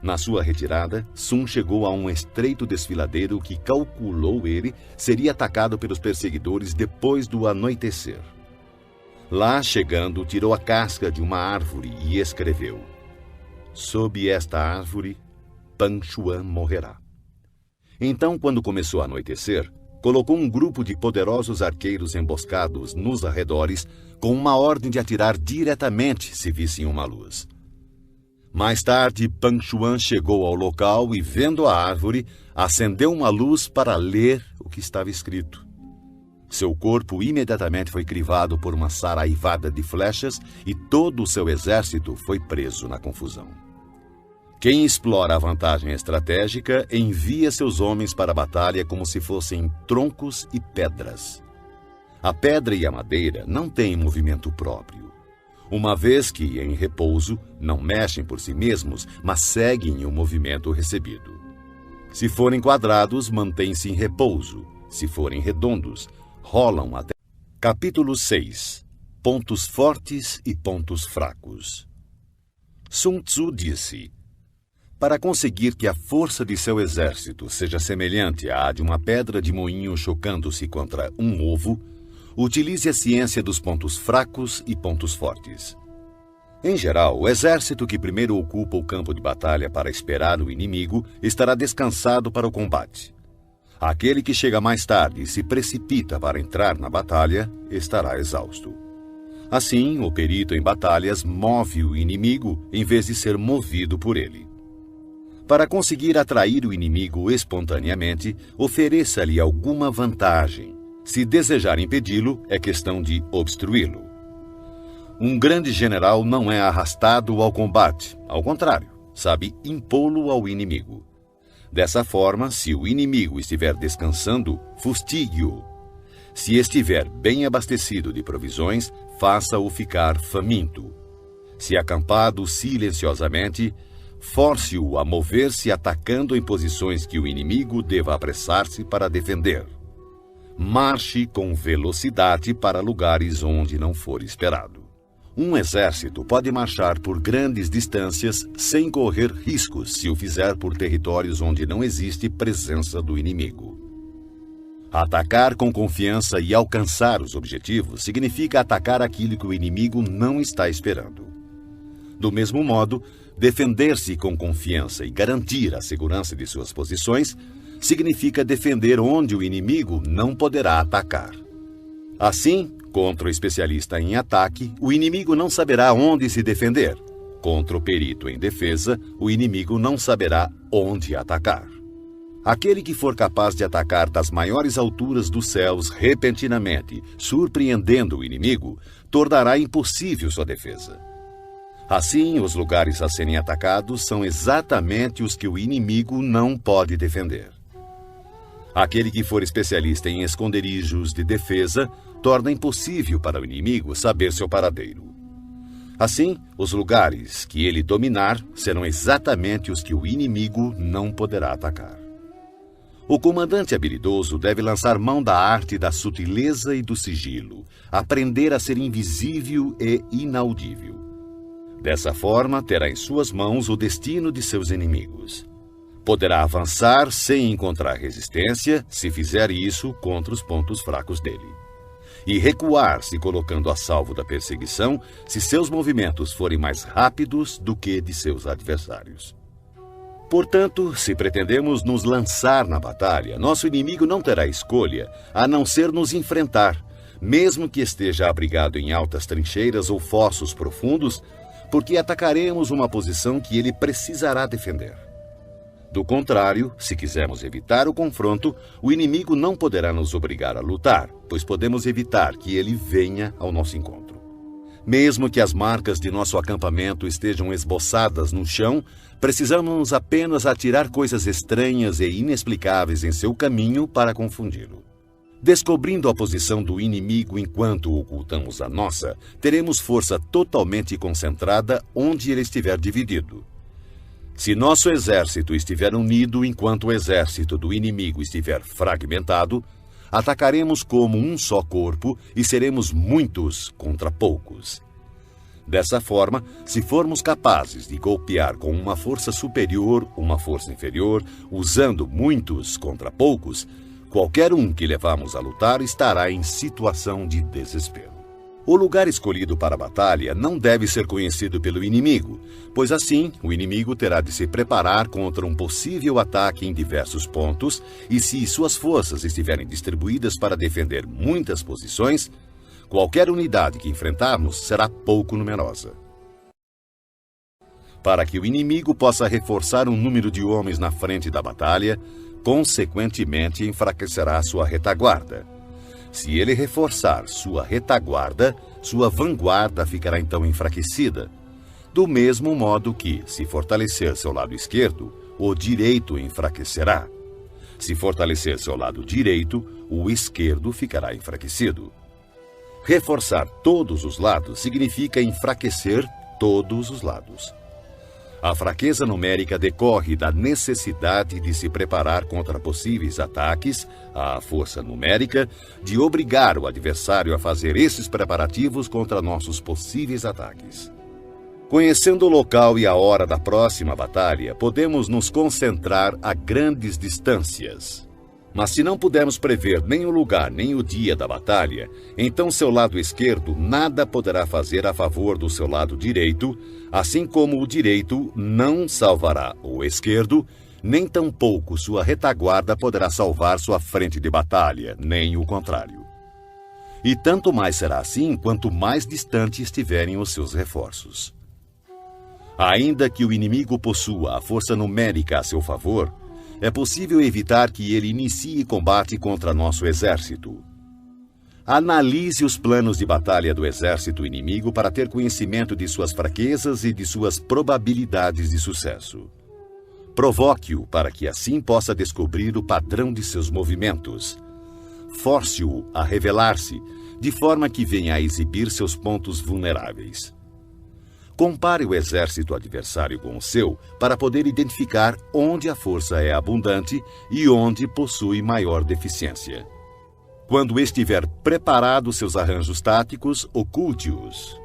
Na sua retirada, Sun chegou a um estreito desfiladeiro que, calculou ele, seria atacado pelos perseguidores depois do anoitecer. Lá, chegando, tirou a casca de uma árvore e escreveu: "Sob esta árvore, Pang Xuan morrerá." Então, quando começou a anoitecer, colocou um grupo de poderosos arqueiros emboscados nos arredores, com uma ordem de atirar diretamente se vissem uma luz. Mais tarde, Pang Xuan chegou ao local e, vendo a árvore, acendeu uma luz para ler o que estava escrito. Seu corpo imediatamente foi crivado por uma saraivada de flechas e todo o seu exército foi preso na confusão. Quem explora a vantagem estratégica envia seus homens para a batalha como se fossem troncos e pedras. A pedra e a madeira não têm movimento próprio. Uma vez que, em repouso, não mexem por si mesmos, mas seguem o movimento recebido. Se forem quadrados, mantêm-se em repouso. Se forem redondos, rolam até... Capítulo 6. Pontos fortes e pontos fracos. Sun Tzu disse: "Para conseguir que a força de seu exército seja semelhante à de uma pedra de moinho chocando-se contra um ovo, utilize a ciência dos pontos fracos e pontos fortes. Em geral, o exército que primeiro ocupa o campo de batalha para esperar o inimigo estará descansado para o combate. Aquele que chega mais tarde e se precipita para entrar na batalha estará exausto. Assim, o perito em batalhas move o inimigo em vez de ser movido por ele. Para conseguir atrair o inimigo espontaneamente, ofereça-lhe alguma vantagem. Se desejar impedi-lo, é questão de obstruí-lo. Um grande general não é arrastado ao combate, ao contrário, sabe impô-lo ao inimigo. Dessa forma, se o inimigo estiver descansando, fustigue-o. Se estiver bem abastecido de provisões, faça-o ficar faminto. Se acampado silenciosamente, force-o a mover-se atacando em posições que o inimigo deva apressar-se para defender. Marche com velocidade para lugares onde não for esperado. Um exército pode marchar por grandes distâncias sem correr riscos se o fizer por territórios onde não existe presença do inimigo. Atacar com confiança e alcançar os objetivos significa atacar aquilo que o inimigo não está esperando. Do mesmo modo, defender-se com confiança e garantir a segurança de suas posições significa defender onde o inimigo não poderá atacar. Assim, contra o especialista em ataque, o inimigo não saberá onde se defender. Contra o perito em defesa, o inimigo não saberá onde atacar. Aquele que for capaz de atacar das maiores alturas dos céus repentinamente, surpreendendo o inimigo, tornará impossível sua defesa. Assim, os lugares a serem atacados são exatamente os que o inimigo não pode defender. Aquele que for especialista em esconderijos de defesa torna impossível para o inimigo saber seu paradeiro. Assim, os lugares que ele dominar serão exatamente os que o inimigo não poderá atacar. O comandante habilidoso deve lançar mão da arte da sutileza e do sigilo, aprender a ser invisível e inaudível. Dessa forma, terá em suas mãos o destino de seus inimigos. Poderá avançar sem encontrar resistência se fizer isso contra os pontos fracos dele. E recuar se colocando a salvo da perseguição se seus movimentos forem mais rápidos do que de seus adversários. Portanto, se pretendemos nos lançar na batalha, nosso inimigo não terá escolha a não ser nos enfrentar, mesmo que esteja abrigado em altas trincheiras ou fossos profundos, porque atacaremos uma posição que ele precisará defender. Do contrário, se quisermos evitar o confronto, o inimigo não poderá nos obrigar a lutar, pois podemos evitar que ele venha ao nosso encontro. Mesmo que as marcas de nosso acampamento estejam esboçadas no chão, precisamos apenas atirar coisas estranhas e inexplicáveis em seu caminho para confundi-lo. Descobrindo a posição do inimigo enquanto ocultamos a nossa, teremos força totalmente concentrada onde ele estiver dividido. Se nosso exército estiver unido enquanto o exército do inimigo estiver fragmentado, atacaremos como um só corpo e seremos muitos contra poucos. Dessa forma, se formos capazes de golpear com uma força superior, uma força inferior, usando muitos contra poucos, qualquer um que levamos a lutar estará em situação de desespero. O lugar escolhido para a batalha não deve ser conhecido pelo inimigo, pois assim o inimigo terá de se preparar contra um possível ataque em diversos pontos, e se suas forças estiverem distribuídas para defender muitas posições, qualquer unidade que enfrentarmos será pouco numerosa. Para que o inimigo possa reforçar um número de homens na frente da batalha, consequentemente enfraquecerá sua retaguarda. Se ele reforçar sua retaguarda, sua vanguarda ficará então enfraquecida. Do mesmo modo que, se fortalecer seu lado esquerdo, o direito enfraquecerá. Se fortalecer seu lado direito, o esquerdo ficará enfraquecido. Reforçar todos os lados significa enfraquecer todos os lados. A fraqueza numérica decorre da necessidade de se preparar contra possíveis ataques, à força numérica de obrigar o adversário a fazer esses preparativos contra nossos possíveis ataques. Conhecendo o local e a hora da próxima batalha, podemos nos concentrar a grandes distâncias. Mas se não pudermos prever nem o lugar nem o dia da batalha, então seu lado esquerdo nada poderá fazer a favor do seu lado direito, assim como o direito não salvará o esquerdo, nem tampouco sua retaguarda poderá salvar sua frente de batalha, nem o contrário. E tanto mais será assim quanto mais distante estiverem os seus reforços. Ainda que o inimigo possua a força numérica a seu favor, é possível evitar que ele inicie combate contra nosso exército. Analise os planos de batalha do exército inimigo para ter conhecimento de suas fraquezas e de suas probabilidades de sucesso. Provoque-o para que assim possa descobrir o padrão de seus movimentos. Force-o a revelar-se, de forma que venha a exibir seus pontos vulneráveis. Compare o exército adversário com o seu para poder identificar onde a força é abundante e onde possui maior deficiência. Quando estiver preparado seus arranjos táticos, oculte-os.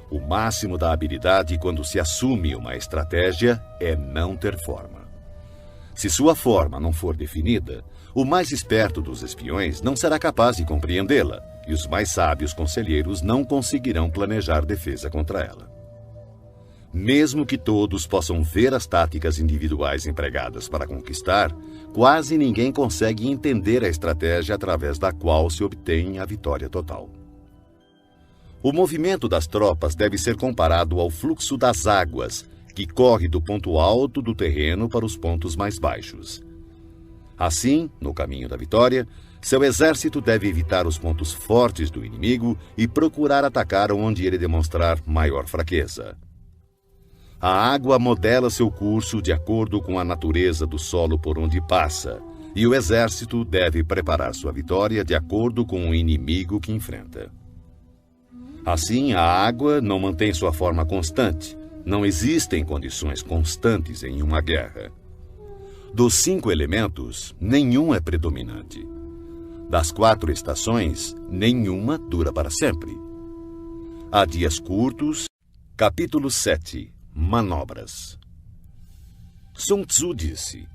O máximo da habilidade quando se assume uma estratégia é não ter forma. Se sua forma não for definida, o mais esperto dos espiões não será capaz de compreendê-la e os mais sábios conselheiros não conseguirão planejar defesa contra ela. Mesmo que todos possam ver as táticas individuais empregadas para conquistar, quase ninguém consegue entender a estratégia através da qual se obtém a vitória total. O movimento das tropas deve ser comparado ao fluxo das águas, que corre do ponto alto do terreno para os pontos mais baixos. Assim, no caminho da vitória, seu exército deve evitar os pontos fortes do inimigo e procurar atacar onde ele demonstrar maior fraqueza. A água modela seu curso de acordo com a natureza do solo por onde passa, e o exército deve preparar sua vitória de acordo com o inimigo que enfrenta. Assim, a água não mantém sua forma constante. Não existem condições constantes em uma guerra. Dos 5 elementos, nenhum é predominante. Das 4 estações, nenhuma dura para sempre. Há dias curtos. Capítulo 7. Manobras. Sun Tzu disse: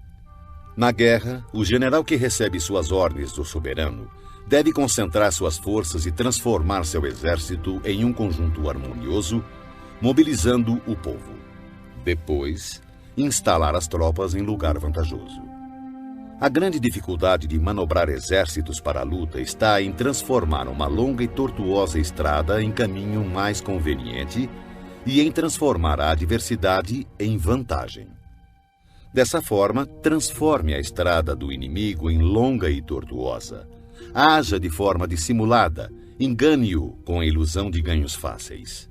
na guerra, o general que recebe suas ordens do soberano deve concentrar suas forças e transformar seu exército em um conjunto harmonioso, mobilizando o povo. Depois, instalar as tropas em lugar vantajoso. A grande dificuldade de manobrar exércitos para a luta está em transformar uma longa e tortuosa estrada em caminho mais conveniente e em transformar a adversidade em vantagem. Dessa forma, transforme a estrada do inimigo em longa e tortuosa. Haja de forma dissimulada, engane-o com a ilusão de ganhos fáceis.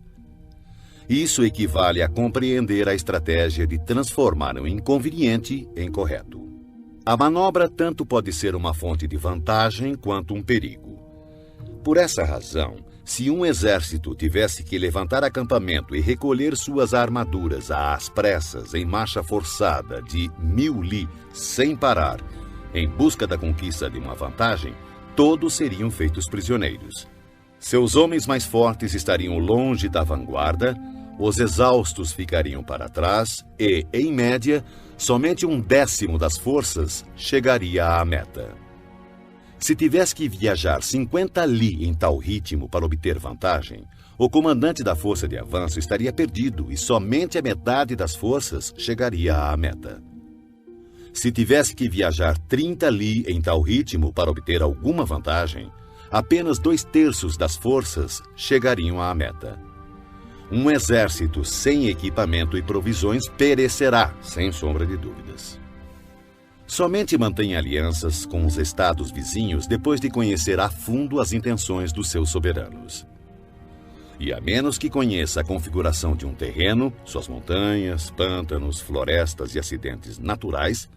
Isso equivale a compreender a estratégia de transformar o inconveniente em correto. A manobra tanto pode ser uma fonte de vantagem quanto um perigo. Por essa razão, se um exército tivesse que levantar acampamento e recolher suas armaduras às pressas em marcha forçada de 1000 li sem parar, em busca da conquista de uma vantagem, todos seriam feitos prisioneiros. Seus homens mais fortes estariam longe da vanguarda, os exaustos ficariam para trás e, em média, somente 1/10 das forças chegaria à meta. Se tivesse que viajar 50 li em tal ritmo para obter vantagem, o comandante da força de avanço estaria perdido e somente a metade das forças chegaria à meta. Se tivesse que viajar 30 li em tal ritmo para obter alguma vantagem, apenas 2/3 das forças chegariam à meta. Um exército sem equipamento e provisões perecerá, sem sombra de dúvidas. Somente mantenha alianças com os estados vizinhos depois de conhecer a fundo as intenções dos seus soberanos. E a menos que conheça a configuração de um terreno, suas montanhas, pântanos, florestas e acidentes naturais,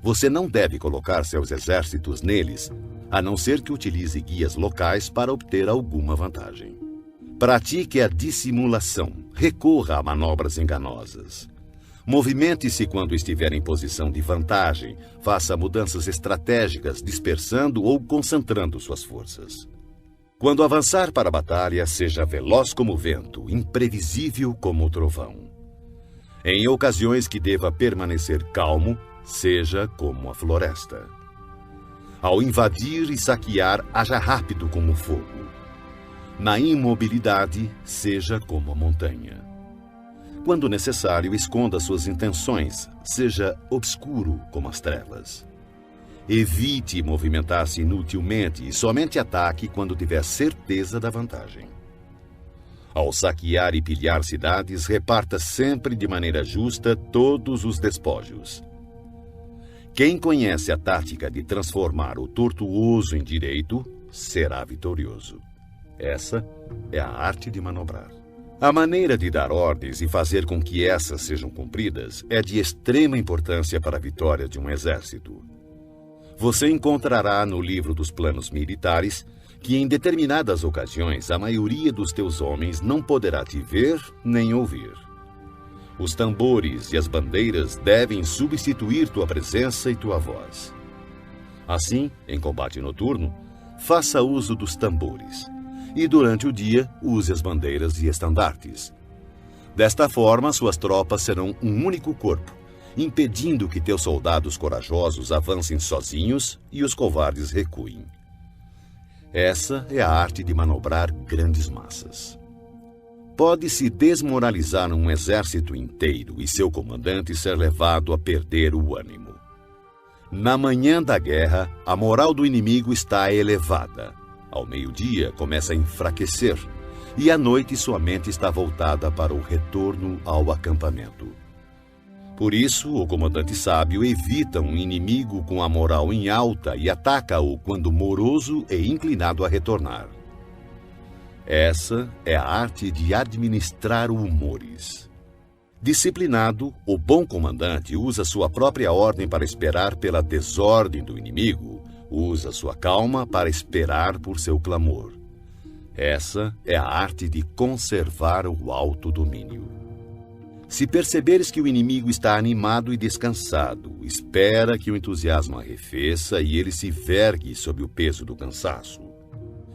você não deve colocar seus exércitos neles, a não ser que utilize guias locais para obter alguma vantagem. Pratique a dissimulação, recorra a manobras enganosas. Movimente-se quando estiver em posição de vantagem, faça mudanças estratégicas, dispersando ou concentrando suas forças. Quando avançar para a batalha, seja veloz como o vento, imprevisível como o trovão. Em ocasiões que deva permanecer calmo, seja como a floresta. Ao invadir e saquear, haja rápido como o fogo. Na imobilidade, seja como a montanha. Quando necessário, esconda suas intenções, seja obscuro como as trevas. Evite movimentar-se inutilmente e somente ataque quando tiver certeza da vantagem. Ao saquear e pilhar cidades, reparta sempre de maneira justa todos os despojos. Quem conhece a tática de transformar o tortuoso em direito, será vitorioso. Essa é a arte de manobrar. A maneira de dar ordens e fazer com que essas sejam cumpridas é de extrema importância para a vitória de um exército. Você encontrará no livro dos planos militares que em determinadas ocasiões a maioria dos teus homens não poderá te ver nem ouvir. Os tambores e as bandeiras devem substituir tua presença e tua voz. Assim, em combate noturno, faça uso dos tambores, e durante o dia use as bandeiras e estandartes. Desta forma, suas tropas serão um único corpo, impedindo que teus soldados corajosos avancem sozinhos e os covardes recuem. Essa é a arte de manobrar grandes massas. Pode-se desmoralizar um exército inteiro e seu comandante ser levado a perder o ânimo. Na manhã da guerra, a moral do inimigo está elevada. Ao meio-dia, começa a enfraquecer, e à noite sua mente está voltada para o retorno ao acampamento. Por isso, o comandante sábio evita um inimigo com a moral em alta e ataca-o quando moroso e inclinado a retornar. Essa é a arte de administrar humores. Disciplinado, o bom comandante usa sua própria ordem para esperar pela desordem do inimigo, usa sua calma para esperar por seu clamor. Essa é a arte de conservar o autodomínio. Se perceberes que o inimigo está animado e descansado, espera que o entusiasmo arrefeça e ele se vergue sob o peso do cansaço.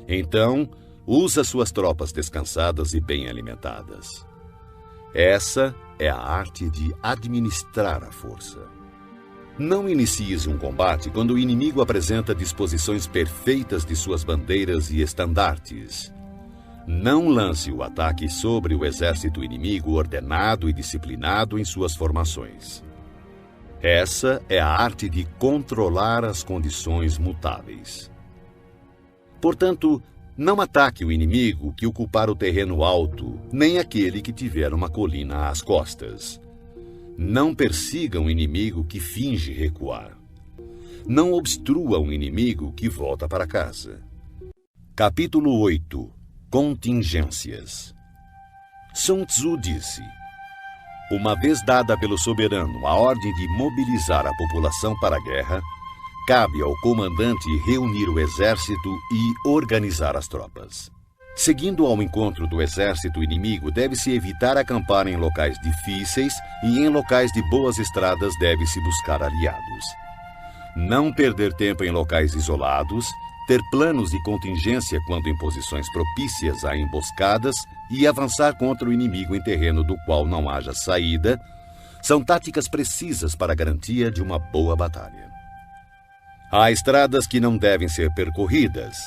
Então, usa suas tropas descansadas e bem alimentadas. Essa é a arte de administrar a força. Não inicies um combate quando o inimigo apresenta disposições perfeitas de suas bandeiras e estandartes. Não lance o ataque sobre o exército inimigo ordenado e disciplinado em suas formações. Essa é a arte de controlar as condições mutáveis. Portanto, não ataque o inimigo que ocupar o terreno alto, nem aquele que tiver uma colina às costas. Não persiga um inimigo que finge recuar. Não obstrua um inimigo que volta para casa. Capítulo 8. Contingências. Sun Tzu disse: uma vez dada pelo soberano a ordem de mobilizar a população para a guerra, cabe ao comandante reunir o exército e organizar as tropas. Seguindo ao encontro do exército inimigo, deve-se evitar acampar em locais difíceis e em locais de boas estradas deve-se buscar aliados. Não perder tempo em locais isolados, ter planos de contingência quando em posições propícias a emboscadas e avançar contra o inimigo em terreno do qual não haja saída, são táticas precisas para a garantia de uma boa batalha. Há estradas que não devem ser percorridas,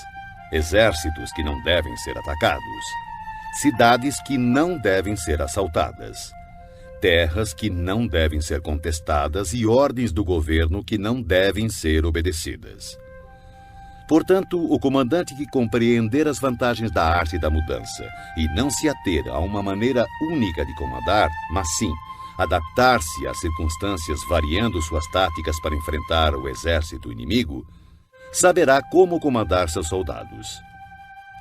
exércitos que não devem ser atacados, cidades que não devem ser assaltadas, terras que não devem ser contestadas e ordens do governo que não devem ser obedecidas. Portanto, o comandante que compreender as vantagens da arte da mudança e não se ater a uma maneira única de comandar, mas sim adaptar-se às circunstâncias variando suas táticas para enfrentar o exército inimigo, saberá como comandar seus soldados.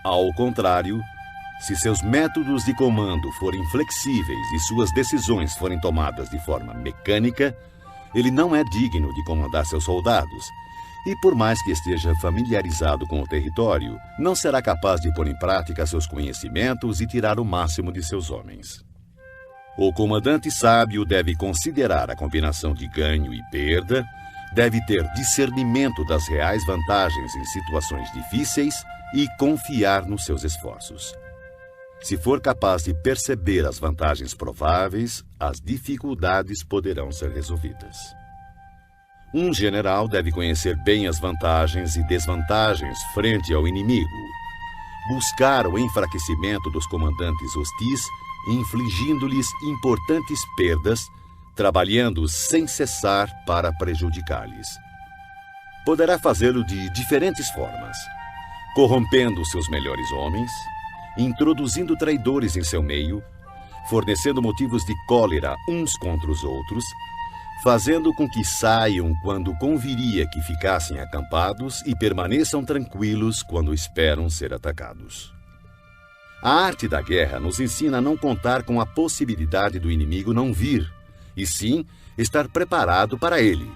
Ao contrário, se seus métodos de comando forem flexíveis e suas decisões forem tomadas de forma mecânica, ele não é digno de comandar seus soldados, e por mais que esteja familiarizado com o território, não será capaz de pôr em prática seus conhecimentos e tirar o máximo de seus homens. O comandante sábio deve considerar a combinação de ganho e perda, deve ter discernimento das reais vantagens em situações difíceis e confiar nos seus esforços. Se for capaz de perceber as vantagens prováveis, as dificuldades poderão ser resolvidas. Um general deve conhecer bem as vantagens e desvantagens frente ao inimigo, buscar o enfraquecimento dos comandantes hostis, infligindo-lhes importantes perdas, trabalhando sem cessar para prejudicar-lhes. Poderá fazê-lo de diferentes formas, corrompendo seus melhores homens, introduzindo traidores em seu meio, fornecendo motivos de cólera uns contra os outros, fazendo com que saiam quando conviria que ficassem acampados e permaneçam tranquilos quando esperam ser atacados. A arte da guerra nos ensina a não contar com a possibilidade do inimigo não vir, e sim estar preparado para ele.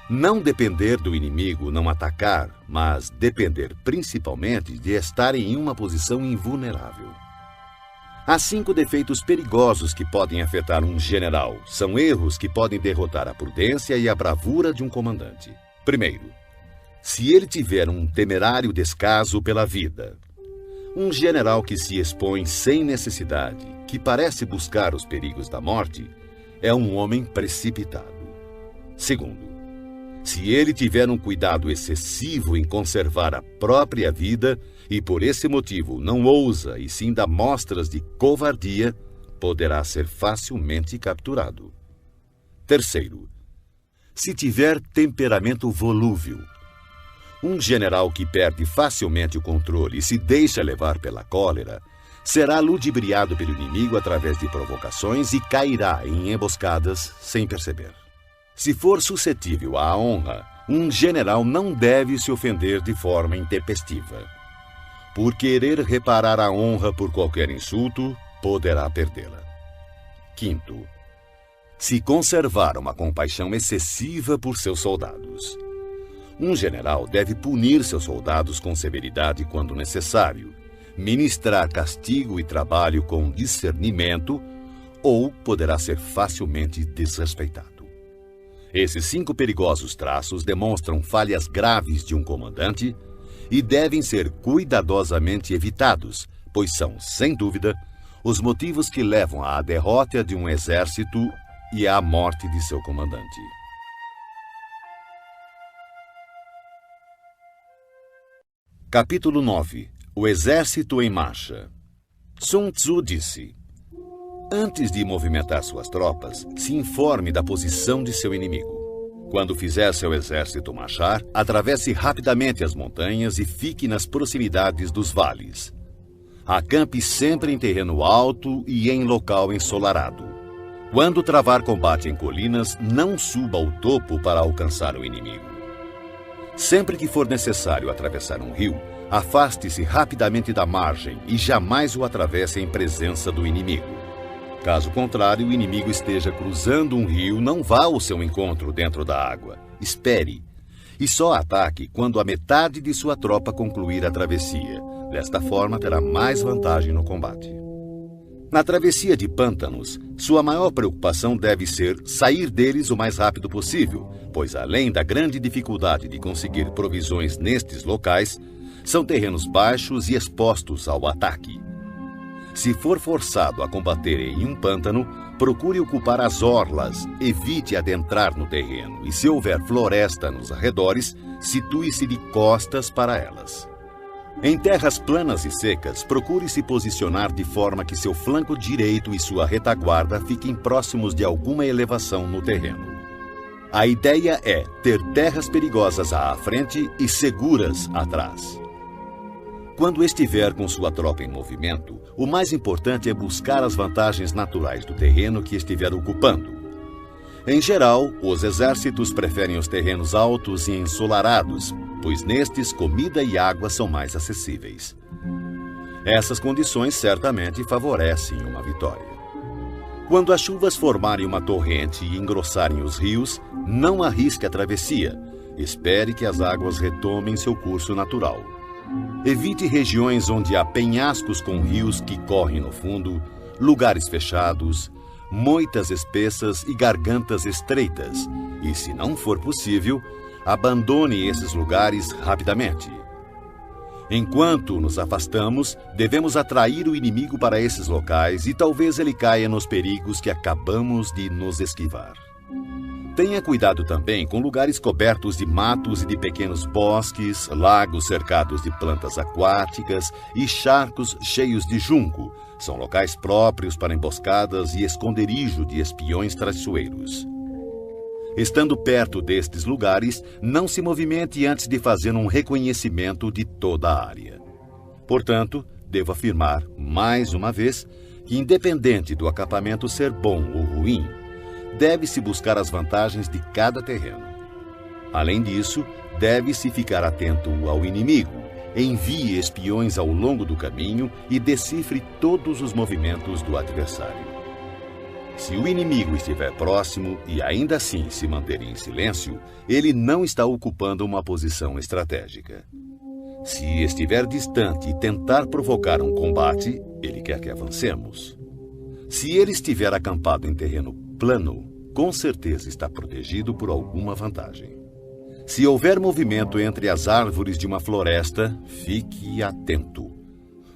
Não depender do inimigo não atacar, mas depender principalmente de estar em uma posição invulnerável. Há 5 defeitos perigosos que podem afetar um general. São erros que podem derrotar a prudência e a bravura de um comandante. Primeiro, se ele tiver um temerário descaso pela vida. Um general que se expõe sem necessidade, que parece buscar os perigos da morte, é um homem precipitado. Segundo, se ele tiver um cuidado excessivo em conservar a própria vida e por esse motivo não ousa e sim dá mostras de covardia, poderá ser facilmente capturado. Terceiro, se tiver temperamento volúvel. Um general que perde facilmente o controle e se deixa levar pela cólera será ludibriado pelo inimigo através de provocações e cairá em emboscadas sem perceber. Se for suscetível à honra, um general não deve se ofender de forma intempestiva. Por querer reparar a honra por qualquer insulto, poderá perdê-la. Quinto, se conservar uma compaixão excessiva por seus soldados. Um general deve punir seus soldados com severidade quando necessário, ministrar castigo e trabalho com discernimento, ou poderá ser facilmente desrespeitado. Esses 5 perigosos traços demonstram falhas graves de um comandante e devem ser cuidadosamente evitados, pois são, sem dúvida, os motivos que levam à derrota de um exército e à morte de seu comandante. Capítulo 9. O exército em marcha. Sun Tzu disse: antes de movimentar suas tropas, se informe da posição de seu inimigo. Quando fizer seu exército marchar, atravesse rapidamente as montanhas e fique nas proximidades dos vales. Acampe sempre em terreno alto e em local ensolarado. Quando travar combate em colinas, não suba ao topo para alcançar o inimigo. Sempre que for necessário atravessar um rio, afaste-se rapidamente da margem e jamais o atravesse em presença do inimigo. Caso contrário, o inimigo esteja cruzando um rio, não vá ao seu encontro dentro da água. Espere. E só ataque quando a metade de sua tropa concluir a travessia. Desta forma, terá mais vantagem no combate. Na travessia de pântanos, sua maior preocupação deve ser sair deles o mais rápido possível, pois além da grande dificuldade de conseguir provisões nestes locais, são terrenos baixos e expostos ao ataque. Se for forçado a combater em um pântano, procure ocupar as orlas, evite adentrar no terreno e, se houver floresta nos arredores, situe-se de costas para elas. Em terras planas e secas, procure se posicionar de forma que seu flanco direito e sua retaguarda fiquem próximos de alguma elevação no terreno. A ideia é ter terras perigosas à frente e seguras atrás. Quando estiver com sua tropa em movimento, o mais importante é buscar as vantagens naturais do terreno que estiver ocupando. Em geral, os exércitos preferem os terrenos altos e ensolarados, pois nestes comida e água são mais acessíveis. Essas condições certamente favorecem uma vitória. Quando as chuvas formarem uma torrente e engrossarem os rios, não arrisque a travessia. Espere que as águas retomem seu curso natural. Evite regiões onde há penhascos com rios que correm no fundo, lugares fechados, moitas espessas e gargantas estreitas. E, se não for possível, abandone esses lugares rapidamente. Enquanto nos afastamos, devemos atrair o inimigo para esses locais e talvez ele caia nos perigos que acabamos de nos esquivar. Tenha cuidado também com lugares cobertos de matos e de pequenos bosques, lagos cercados de plantas aquáticas e charcos cheios de junco. São locais próprios para emboscadas e esconderijo de espiões traiçoeiros. Estando perto destes lugares, não se movimente antes de fazer um reconhecimento de toda a área. Portanto, devo afirmar, mais uma vez, que independente do acampamento ser bom ou ruim, deve-se buscar as vantagens de cada terreno. Além disso, deve-se ficar atento ao inimigo, envie espiões ao longo do caminho e decifre todos os movimentos do adversário. Se o inimigo estiver próximo e ainda assim se manter em silêncio, ele não está ocupando uma posição estratégica. Se estiver distante e tentar provocar um combate, ele quer que avancemos. Se ele estiver acampado em terreno plano, com certeza está protegido por alguma vantagem. Se houver movimento entre as árvores de uma floresta, fique atento.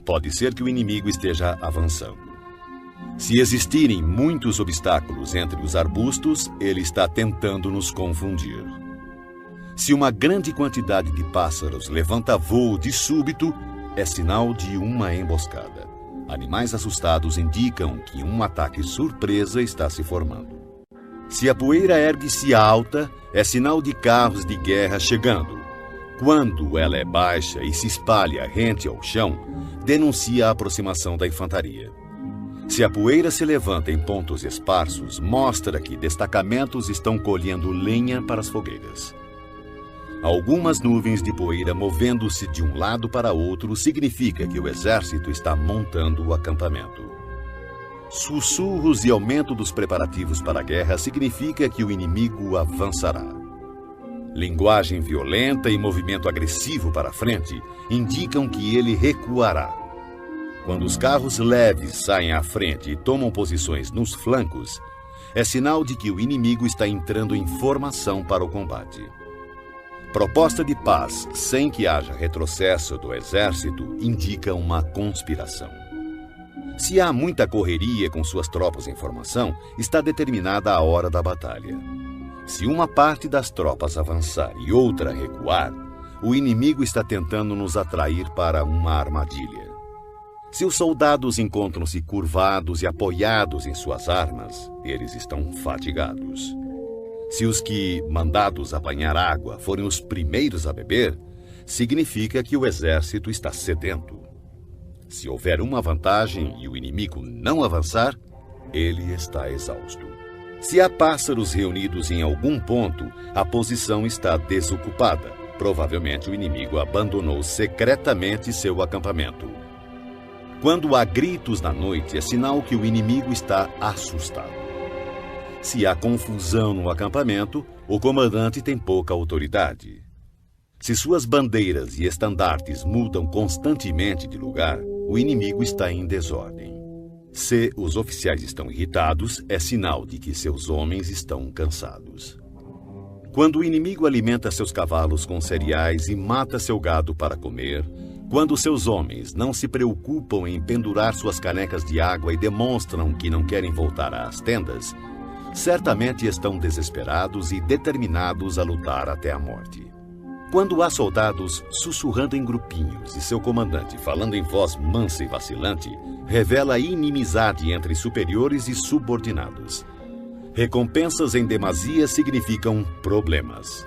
Pode ser que o inimigo esteja avançando. Se existirem muitos obstáculos entre os arbustos, ele está tentando nos confundir. Se uma grande quantidade de pássaros levanta voo de súbito, é sinal de uma emboscada. Animais assustados indicam que um ataque surpresa está se formando. Se a poeira ergue-se alta, é sinal de carros de guerra chegando. Quando ela é baixa e se espalha rente ao chão, denuncia a aproximação da infantaria. Se a poeira se levanta em pontos esparsos, mostra que destacamentos estão colhendo lenha para as fogueiras. Algumas nuvens de poeira movendo-se de um lado para outro significa que o exército está montando o acampamento. Sussurros e aumento dos preparativos para a guerra significa que o inimigo avançará. Linguagem violenta e movimento agressivo para a frente indicam que ele recuará. Quando os carros leves saem à frente e tomam posições nos flancos, é sinal de que o inimigo está entrando em formação para o combate. Proposta de paz sem que haja retrocesso do exército indica uma conspiração. Se há muita correria com suas tropas em formação, está determinada a hora da batalha. Se uma parte das tropas avançar e outra recuar, o inimigo está tentando nos atrair para uma armadilha. Se os soldados encontram-se curvados e apoiados em suas armas, eles estão fatigados. Se os que, mandados a banhar água, forem os primeiros a beber, significa que o exército está sedento. Se houver uma vantagem e o inimigo não avançar, ele está exausto. Se há pássaros reunidos em algum ponto, a posição está desocupada. Provavelmente o inimigo abandonou secretamente seu acampamento. Quando há gritos na noite, é sinal que o inimigo está assustado. Se há confusão no acampamento, o comandante tem pouca autoridade. Se suas bandeiras e estandartes mudam constantemente de lugar, o inimigo está em desordem. Se os oficiais estão irritados, é sinal de que seus homens estão cansados. Quando o inimigo alimenta seus cavalos com cereais e mata seu gado para comer, quando seus homens não se preocupam em pendurar suas canecas de água e demonstram que não querem voltar às tendas, certamente estão desesperados e determinados a lutar até a morte. Quando há soldados sussurrando em grupinhos e seu comandante falando em voz mansa e vacilante, revela inimizade entre superiores e subordinados. Recompensas em demasia significam problemas.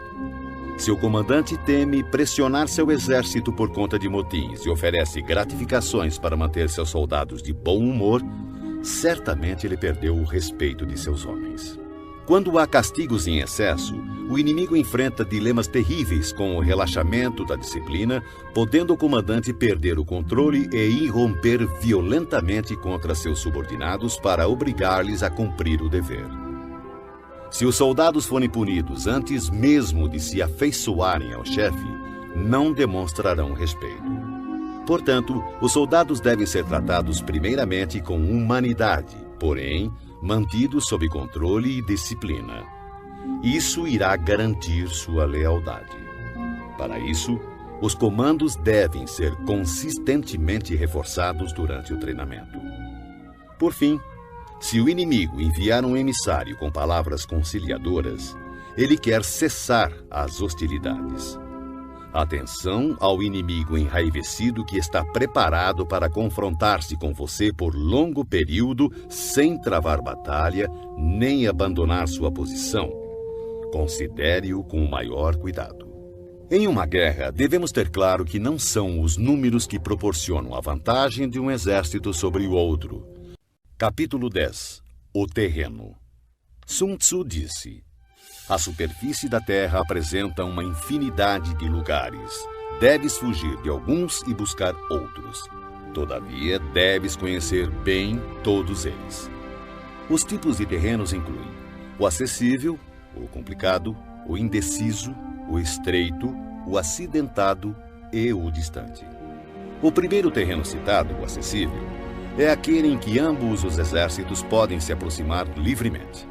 Se o comandante teme pressionar seu exército por conta de motins e oferece gratificações para manter seus soldados de bom humor, certamente ele perdeu o respeito de seus homens. Quando há castigos em excesso, o inimigo enfrenta dilemas terríveis com o relaxamento da disciplina, podendo o comandante perder o controle e irromper violentamente contra seus subordinados para obrigar-lhes a cumprir o dever. Se os soldados forem punidos antes mesmo de se afeiçoarem ao chefe, não demonstrarão respeito. Portanto, os soldados devem ser tratados primeiramente com humanidade, porém, mantidos sob controle e disciplina. Isso irá garantir sua lealdade. Para isso, os comandos devem ser consistentemente reforçados durante o treinamento. Por fim, Se o inimigo enviar um emissário com palavras conciliadoras, ele quer cessar as hostilidades. Atenção ao inimigo enraivecido que está preparado para confrontar-se com você por longo período sem travar batalha nem abandonar sua posição. Considere-o com o maior cuidado. Em uma guerra, devemos ter claro que não são os números que proporcionam a vantagem de um exército sobre o outro. Capítulo 10. O terreno. Sun Tzu disse: a superfície da terra apresenta uma infinidade de lugares. Deves fugir de alguns e buscar outros. Todavia, deves conhecer bem todos eles. Os tipos de terrenos incluem o acessível, o complicado, o indeciso, o estreito, o acidentado e o distante. O primeiro terreno citado, o acessível, é aquele em que ambos os exércitos podem se aproximar livremente.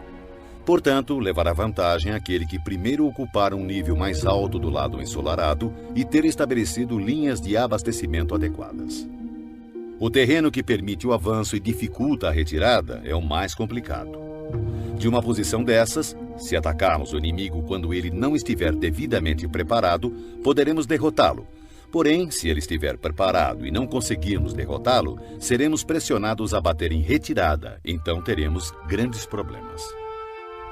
Portanto, levará vantagem aquele que primeiro ocupar um nível mais alto do lado ensolarado e ter estabelecido linhas de abastecimento adequadas. O terreno que permite o avanço e dificulta a retirada é o mais complicado. De uma posição dessas, se atacarmos o inimigo quando ele não estiver devidamente preparado, poderemos derrotá-lo. Porém, se ele estiver preparado e não conseguirmos derrotá-lo, seremos pressionados a bater em retirada, então teremos grandes problemas.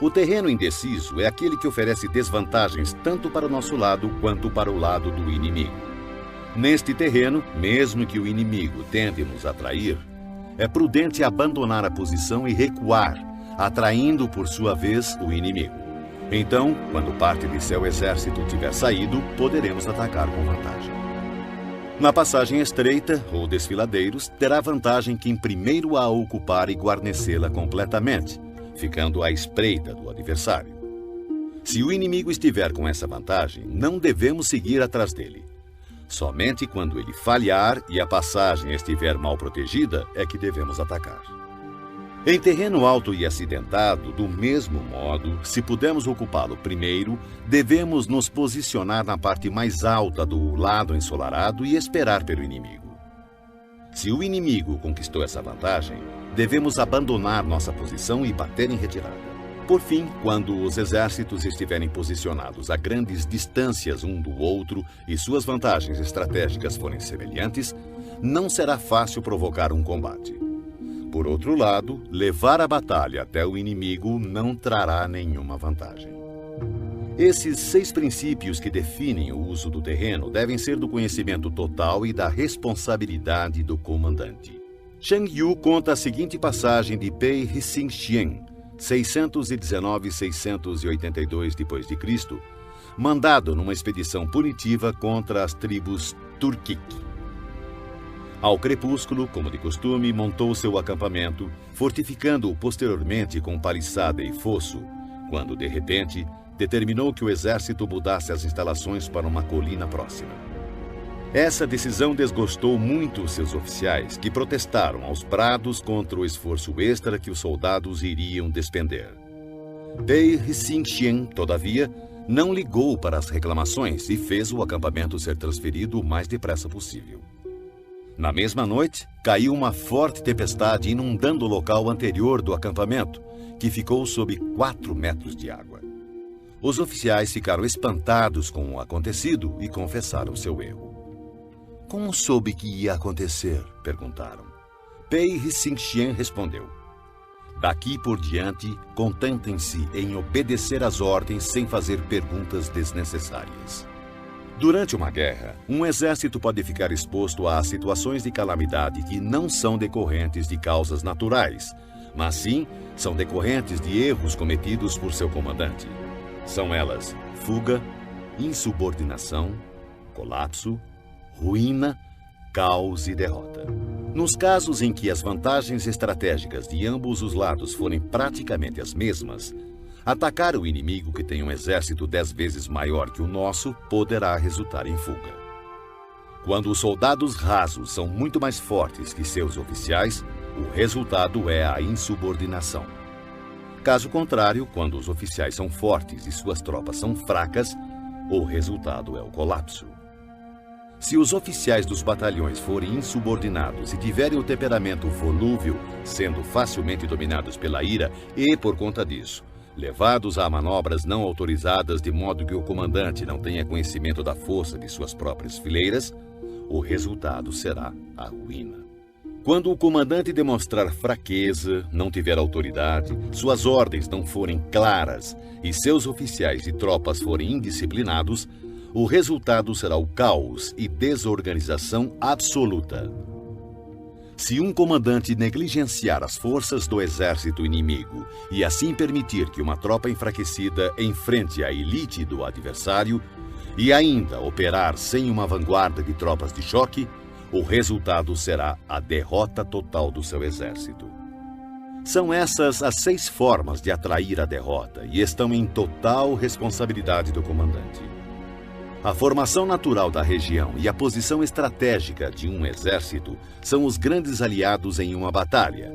O terreno indeciso é aquele que oferece desvantagens tanto para o nosso lado quanto para o lado do inimigo. Neste terreno, mesmo que o inimigo tente nos atrair, é prudente abandonar a posição e recuar, atraindo por sua vez o inimigo. Então, quando parte de seu exército tiver saído, poderemos atacar com vantagem. Na passagem estreita, ou desfiladeiros, terá vantagem quem primeiro a ocupar e guarnecê-la completamente, ficando à espreita do adversário. Se o inimigo estiver com essa vantagem, não devemos seguir atrás dele. Somente quando ele falhar e a passagem estiver mal protegida é que devemos atacar. Em terreno alto e acidentado, do mesmo modo, se pudermos ocupá-lo primeiro, devemos nos posicionar na parte mais alta do lado ensolarado e esperar pelo inimigo. Se o inimigo conquistou essa vantagem, devemos abandonar nossa posição e bater em retirada. Por fim, quando os exércitos estiverem posicionados a grandes distâncias um do outro e suas vantagens estratégicas forem semelhantes, não será fácil provocar um combate. Por outro lado, levar a batalha até o inimigo não trará nenhuma vantagem. Esses 6 princípios que definem o uso do terreno devem ser do conhecimento total e da responsabilidade do comandante. Shang Yu conta a seguinte passagem de Pei Hsing-hsien, 619-682 d.C., mandado numa expedição punitiva contra as tribos Turkic. Ao crepúsculo, como de costume, montou seu acampamento, fortificando-o posteriormente com paliçada e fosso, quando, de repente, determinou que o exército mudasse as instalações para uma colina próxima. Essa decisão desgostou muito seus oficiais, que protestaram aos brados contra o esforço extra que os soldados iriam despender. Pei Hsing-hsien, todavia, não ligou para as reclamações e fez o acampamento ser transferido o mais depressa possível. Na mesma noite, caiu uma forte tempestade inundando o local anterior do acampamento, que ficou sob 4 metros de água. Os oficiais ficaram espantados com o acontecido e confessaram seu erro. Como soube que ia acontecer? Perguntaram. Pei Hsing-hsien respondeu: daqui por diante, contentem-se em obedecer às ordens sem fazer perguntas desnecessárias. Durante uma guerra, um exército pode ficar exposto a situações de calamidade que não são decorrentes de causas naturais, mas sim são decorrentes de erros cometidos por seu comandante. São elas fuga, insubordinação, colapso, ruína, caos e derrota. Nos casos em que as vantagens estratégicas de ambos os lados forem praticamente as mesmas, atacar o inimigo que tem um exército 10 vezes maior que o nosso poderá resultar em fuga. Quando os soldados rasos são muito mais fortes que seus oficiais, o resultado é a insubordinação. Caso contrário, quando os oficiais são fortes e suas tropas são fracas, o resultado é o colapso. Se os oficiais dos batalhões forem insubordinados e tiverem o temperamento volúvel, sendo facilmente dominados pela ira e, por conta disso, levados a manobras não autorizadas de modo que o comandante não tenha conhecimento da força de suas próprias fileiras, o resultado será a ruína. Quando o comandante demonstrar fraqueza, não tiver autoridade, suas ordens não forem claras e seus oficiais e tropas forem indisciplinados, o resultado será o caos e desorganização absoluta. Se um comandante negligenciar as forças do exército inimigo e assim permitir que uma tropa enfraquecida enfrente a elite do adversário e ainda operar sem uma vanguarda de tropas de choque, o resultado será a derrota total do seu exército. São essas as 6 formas de atrair a derrota e estão em total responsabilidade do comandante. A formação natural da região e a posição estratégica de um exército são os grandes aliados em uma batalha.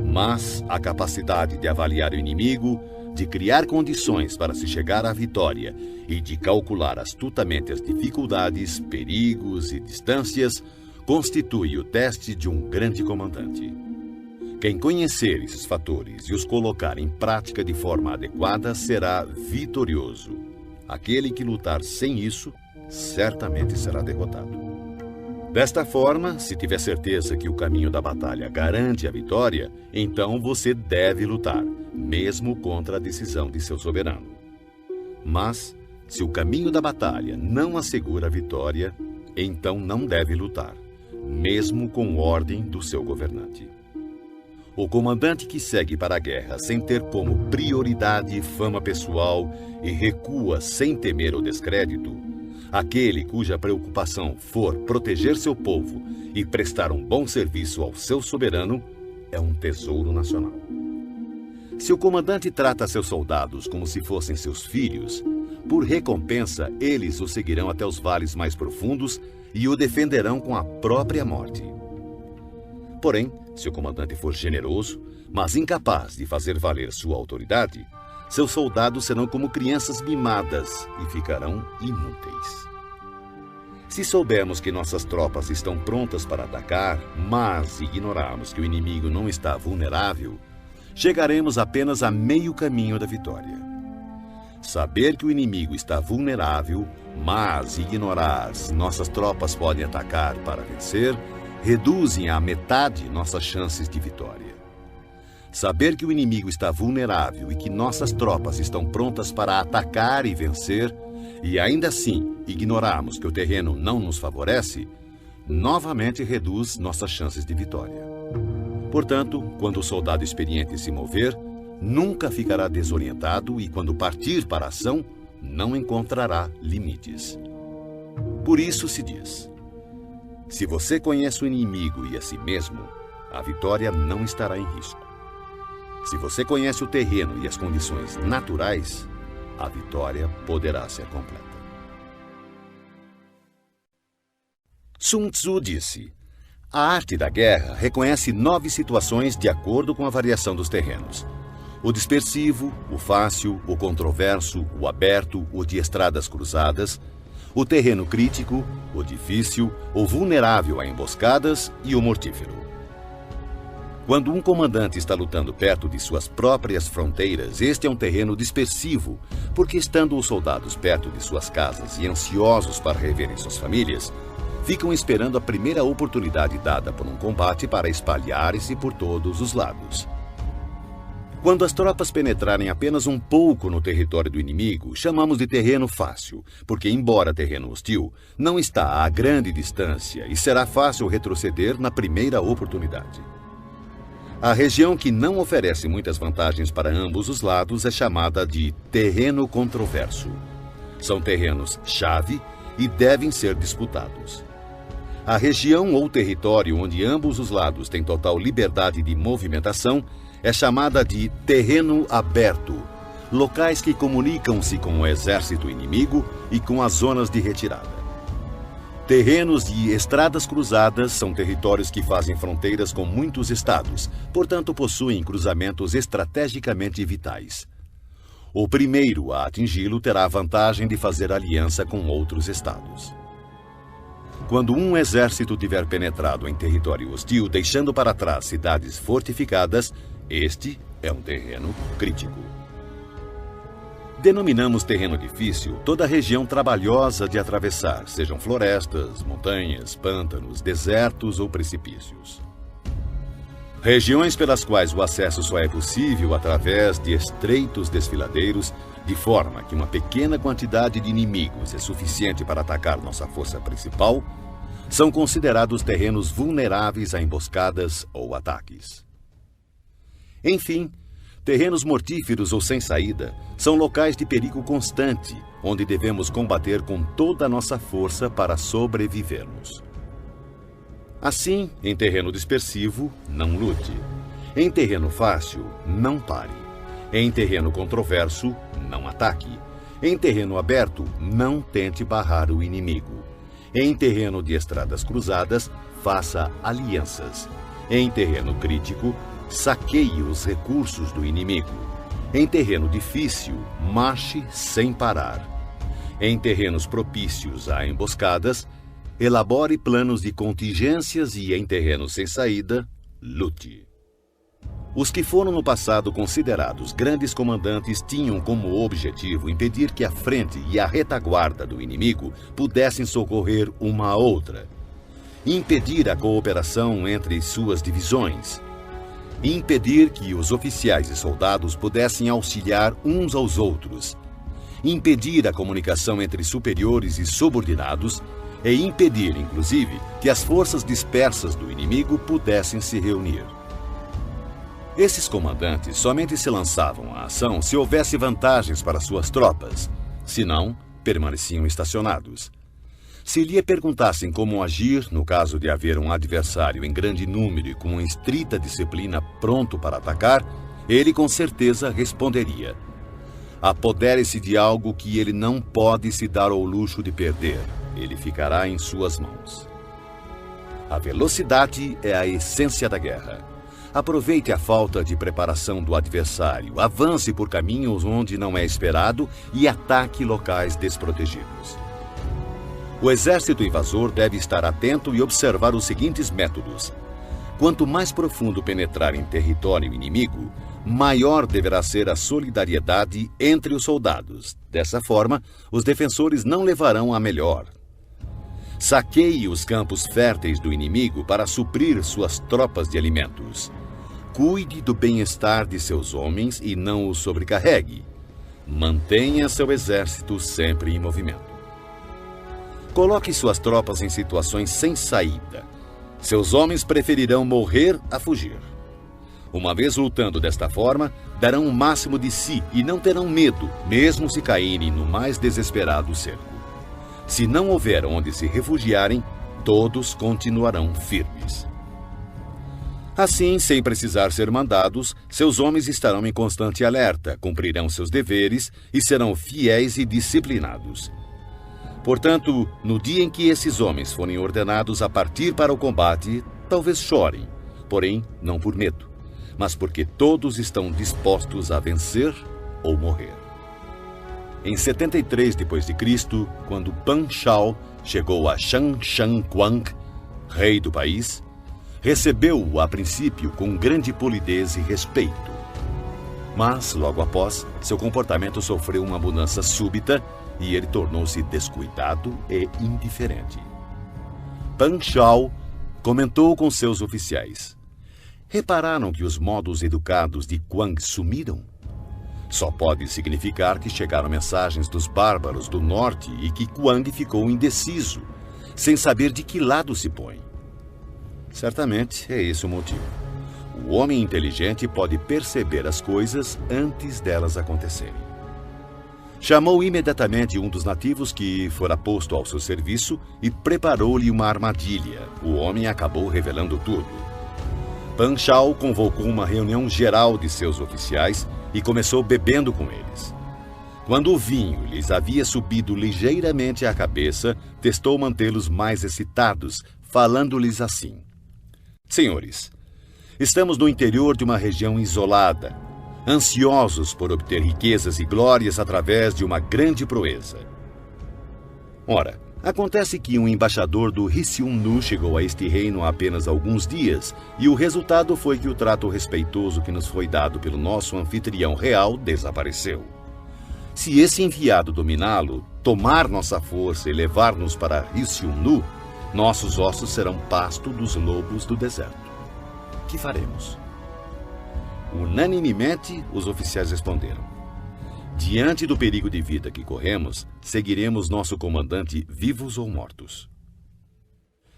Mas a capacidade de avaliar o inimigo, de criar condições para se chegar à vitória e de calcular astutamente as dificuldades, perigos e distâncias constitui o teste de um grande comandante. Quem conhecer esses fatores e os colocar em prática de forma adequada será vitorioso. Aquele que lutar sem isso, certamente será derrotado. Desta forma, se tiver certeza que o caminho da batalha garante a vitória, então você deve lutar, mesmo contra a decisão de seu soberano. Mas, se o caminho da batalha não assegura a vitória, então não deve lutar, mesmo com ordem do seu governante. O comandante que segue para a guerra sem ter como prioridade fama pessoal e recua sem temer o descrédito, aquele cuja preocupação for proteger seu povo e prestar um bom serviço ao seu soberano, é um tesouro nacional. Se o comandante trata seus soldados como se fossem seus filhos, por recompensa eles o seguirão até os vales mais profundos e o defenderão com a própria morte. Porém, se o comandante for generoso, mas incapaz de fazer valer sua autoridade, seus soldados serão como crianças mimadas e ficarão inúteis. Se soubermos que nossas tropas estão prontas para atacar, mas ignorarmos que o inimigo não está vulnerável, chegaremos apenas a meio caminho da vitória. Saber que o inimigo está vulnerável, mas ignorar se nossas tropas podem atacar para vencer, reduzem à metade nossas chances de vitória. Saber que o inimigo está vulnerável e que nossas tropas estão prontas para atacar e vencer, e ainda assim ignorarmos que o terreno não nos favorece, novamente reduz nossas chances de vitória. Portanto, quando o soldado experiente se mover, nunca ficará desorientado e quando partir para a ação, não encontrará limites. Por isso se diz: se você conhece o inimigo e a si mesmo, a vitória não estará em risco. Se você conhece o terreno e as condições naturais, a vitória poderá ser completa. Sun Tzu disse: a arte da guerra reconhece 9 situações de acordo com a variação dos terrenos. O dispersivo, o fácil, o controverso, o aberto, o de estradas cruzadas, o terreno crítico, o difícil, o vulnerável a emboscadas e o mortífero. Quando um comandante está lutando perto de suas próprias fronteiras, este é um terreno dispersivo, porque estando os soldados perto de suas casas e ansiosos para reverem suas famílias, ficam esperando a primeira oportunidade dada por um combate para espalharem-se por todos os lados. Quando as tropas penetrarem apenas um pouco no território do inimigo, chamamos de terreno fácil, porque, embora terreno hostil, não está a grande distância e será fácil retroceder na primeira oportunidade. A região que não oferece muitas vantagens para ambos os lados é chamada de terreno controverso. São terrenos-chave e devem ser disputados. A região ou território onde ambos os lados têm total liberdade de movimentação é chamada de terreno aberto, locais que comunicam-se com o exército inimigo e com as zonas de retirada. Terrenos de estradas cruzadas são territórios que fazem fronteiras com muitos estados, portanto possuem cruzamentos estrategicamente vitais. O primeiro a atingi-lo terá a vantagem de fazer aliança com outros estados. Quando um exército tiver penetrado em território hostil, deixando para trás cidades fortificadas, este é um terreno crítico. Denominamos terreno difícil toda região trabalhosa de atravessar, sejam florestas, montanhas, pântanos, desertos ou precipícios. Regiões pelas quais o acesso só é possível através de estreitos desfiladeiros, de forma que uma pequena quantidade de inimigos é suficiente para atacar nossa força principal, são considerados terrenos vulneráveis a emboscadas ou ataques. Enfim, terrenos mortíferos ou sem saída são locais de perigo constante, onde devemos combater com toda a nossa força para sobrevivermos. Assim, em terreno dispersivo, não lute. Em terreno fácil, não pare. Em terreno controverso, não ataque. Em terreno aberto, não tente barrar o inimigo. Em terreno de estradas cruzadas, faça alianças. Em terreno crítico, saqueie os recursos do inimigo. Em terreno difícil, marche sem parar. Em terrenos propícios a emboscadas, elabore planos de contingências e, em terrenos sem saída, lute. Os que foram no passado considerados grandes comandantes tinham como objetivo impedir que a frente e a retaguarda do inimigo pudessem socorrer uma a outra, impedir a cooperação entre suas divisões, impedir que os oficiais e soldados pudessem auxiliar uns aos outros, impedir a comunicação entre superiores e subordinados e impedir, inclusive, que as forças dispersas do inimigo pudessem se reunir. Esses comandantes somente se lançavam à ação se houvesse vantagens para suas tropas, senão, permaneciam estacionados. Se lhe perguntassem como agir no caso de haver um adversário em grande número e com estrita disciplina pronto para atacar, ele com certeza responderia: apodere-se de algo que ele não pode se dar ao luxo de perder. Ele ficará em suas mãos. A velocidade é a essência da guerra. Aproveite a falta de preparação do adversário, avance por caminhos onde não é esperado e ataque locais desprotegidos. O exército invasor deve estar atento e observar os seguintes métodos. Quanto mais profundo penetrar em território inimigo, maior deverá ser a solidariedade entre os soldados. Dessa forma, os defensores não levarão a melhor. Saqueie os campos férteis do inimigo para suprir suas tropas de alimentos. Cuide do bem-estar de seus homens e não os sobrecarregue. Mantenha seu exército sempre em movimento. Coloque suas tropas em situações sem saída. Seus homens preferirão morrer a fugir. Uma vez lutando desta forma, darão o máximo de si e não terão medo, mesmo se caírem no mais desesperado cerco. Se não houver onde se refugiarem, todos continuarão firmes. Assim, sem precisar ser mandados, seus homens estarão em constante alerta, cumprirão seus deveres e serão fiéis e disciplinados. Portanto, no dia em que esses homens forem ordenados a partir para o combate, talvez chorem, porém não por medo, mas porque todos estão dispostos a vencer ou morrer. Em 73 d.C., quando Pan Shao chegou a Shang Quang, rei do país, recebeu-o a princípio com grande polidez e respeito. Mas, logo após, seu comportamento sofreu uma mudança súbita e ele tornou-se descuidado e indiferente. Pan Shao comentou com seus oficiais: repararam que os modos educados de Quang sumiram? Só pode significar que chegaram mensagens dos bárbaros do norte e que Quang ficou indeciso, sem saber de que lado se põe. Certamente é esse o motivo. O homem inteligente pode perceber as coisas antes delas acontecerem. Chamou imediatamente um dos nativos que fora posto ao seu serviço e preparou-lhe uma armadilha. O homem acabou revelando tudo. Pan Shao convocou uma reunião geral de seus oficiais e começou bebendo com eles. Quando o vinho lhes havia subido ligeiramente à cabeça, testou mantê-los mais excitados, falando-lhes assim: senhores, estamos no interior de uma região isolada, ansiosos por obter riquezas e glórias através de uma grande proeza. Ora, Acontece que um embaixador do Ryushun-nu chegou a este reino há apenas alguns dias, e o resultado foi que o trato respeitoso que nos foi dado pelo nosso anfitrião real desapareceu. Se esse enviado dominá-lo, tomar nossa força e levar-nos para Ryushun-nu, nossos ossos serão pasto dos lobos do deserto. Que faremos? Unanimemente, os oficiais responderam: diante do perigo de vida que corremos, seguiremos nosso comandante vivos ou mortos.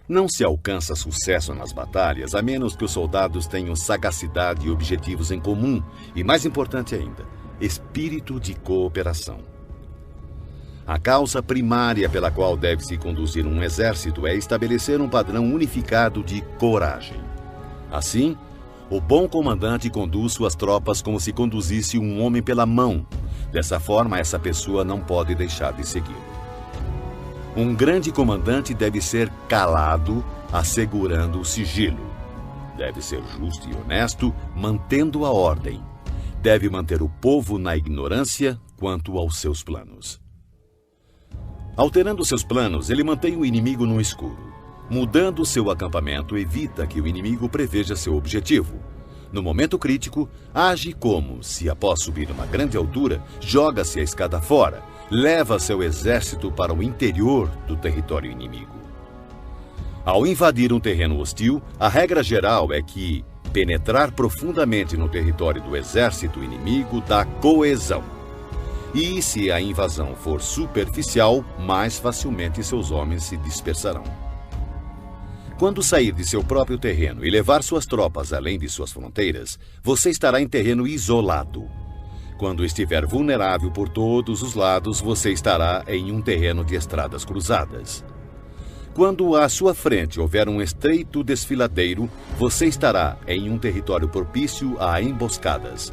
Não se alcança sucesso nas batalhas a menos que os soldados tenham sagacidade e objetivos em comum e, mais importante ainda, espírito de cooperação. A causa primária pela qual deve-se conduzir um exército é estabelecer um padrão unificado de coragem. Assim, o bom comandante conduz suas tropas como se conduzisse um homem pela mão. Dessa forma, essa pessoa não pode deixar de seguir. Um grande comandante deve ser calado, assegurando o sigilo. Deve ser justo e honesto, mantendo a ordem. Deve manter o povo na ignorância quanto aos seus planos. Alterando seus planos, ele mantém o inimigo no escuro. Mudando seu acampamento, evita que o inimigo preveja seu objetivo. No momento crítico, age como se, após subir uma grande altura, joga-se a escada fora, leva seu exército para o interior do território inimigo. Ao invadir um terreno hostil, a regra geral é que penetrar profundamente no território do exército inimigo dá coesão. E se a invasão for superficial, mais facilmente seus homens se dispersarão. Quando sair de seu próprio terreno e levar suas tropas além de suas fronteiras, você estará em terreno isolado. Quando estiver vulnerável por todos os lados, você estará em um terreno de estradas cruzadas. Quando à sua frente houver um estreito desfiladeiro, você estará em um território propício a emboscadas.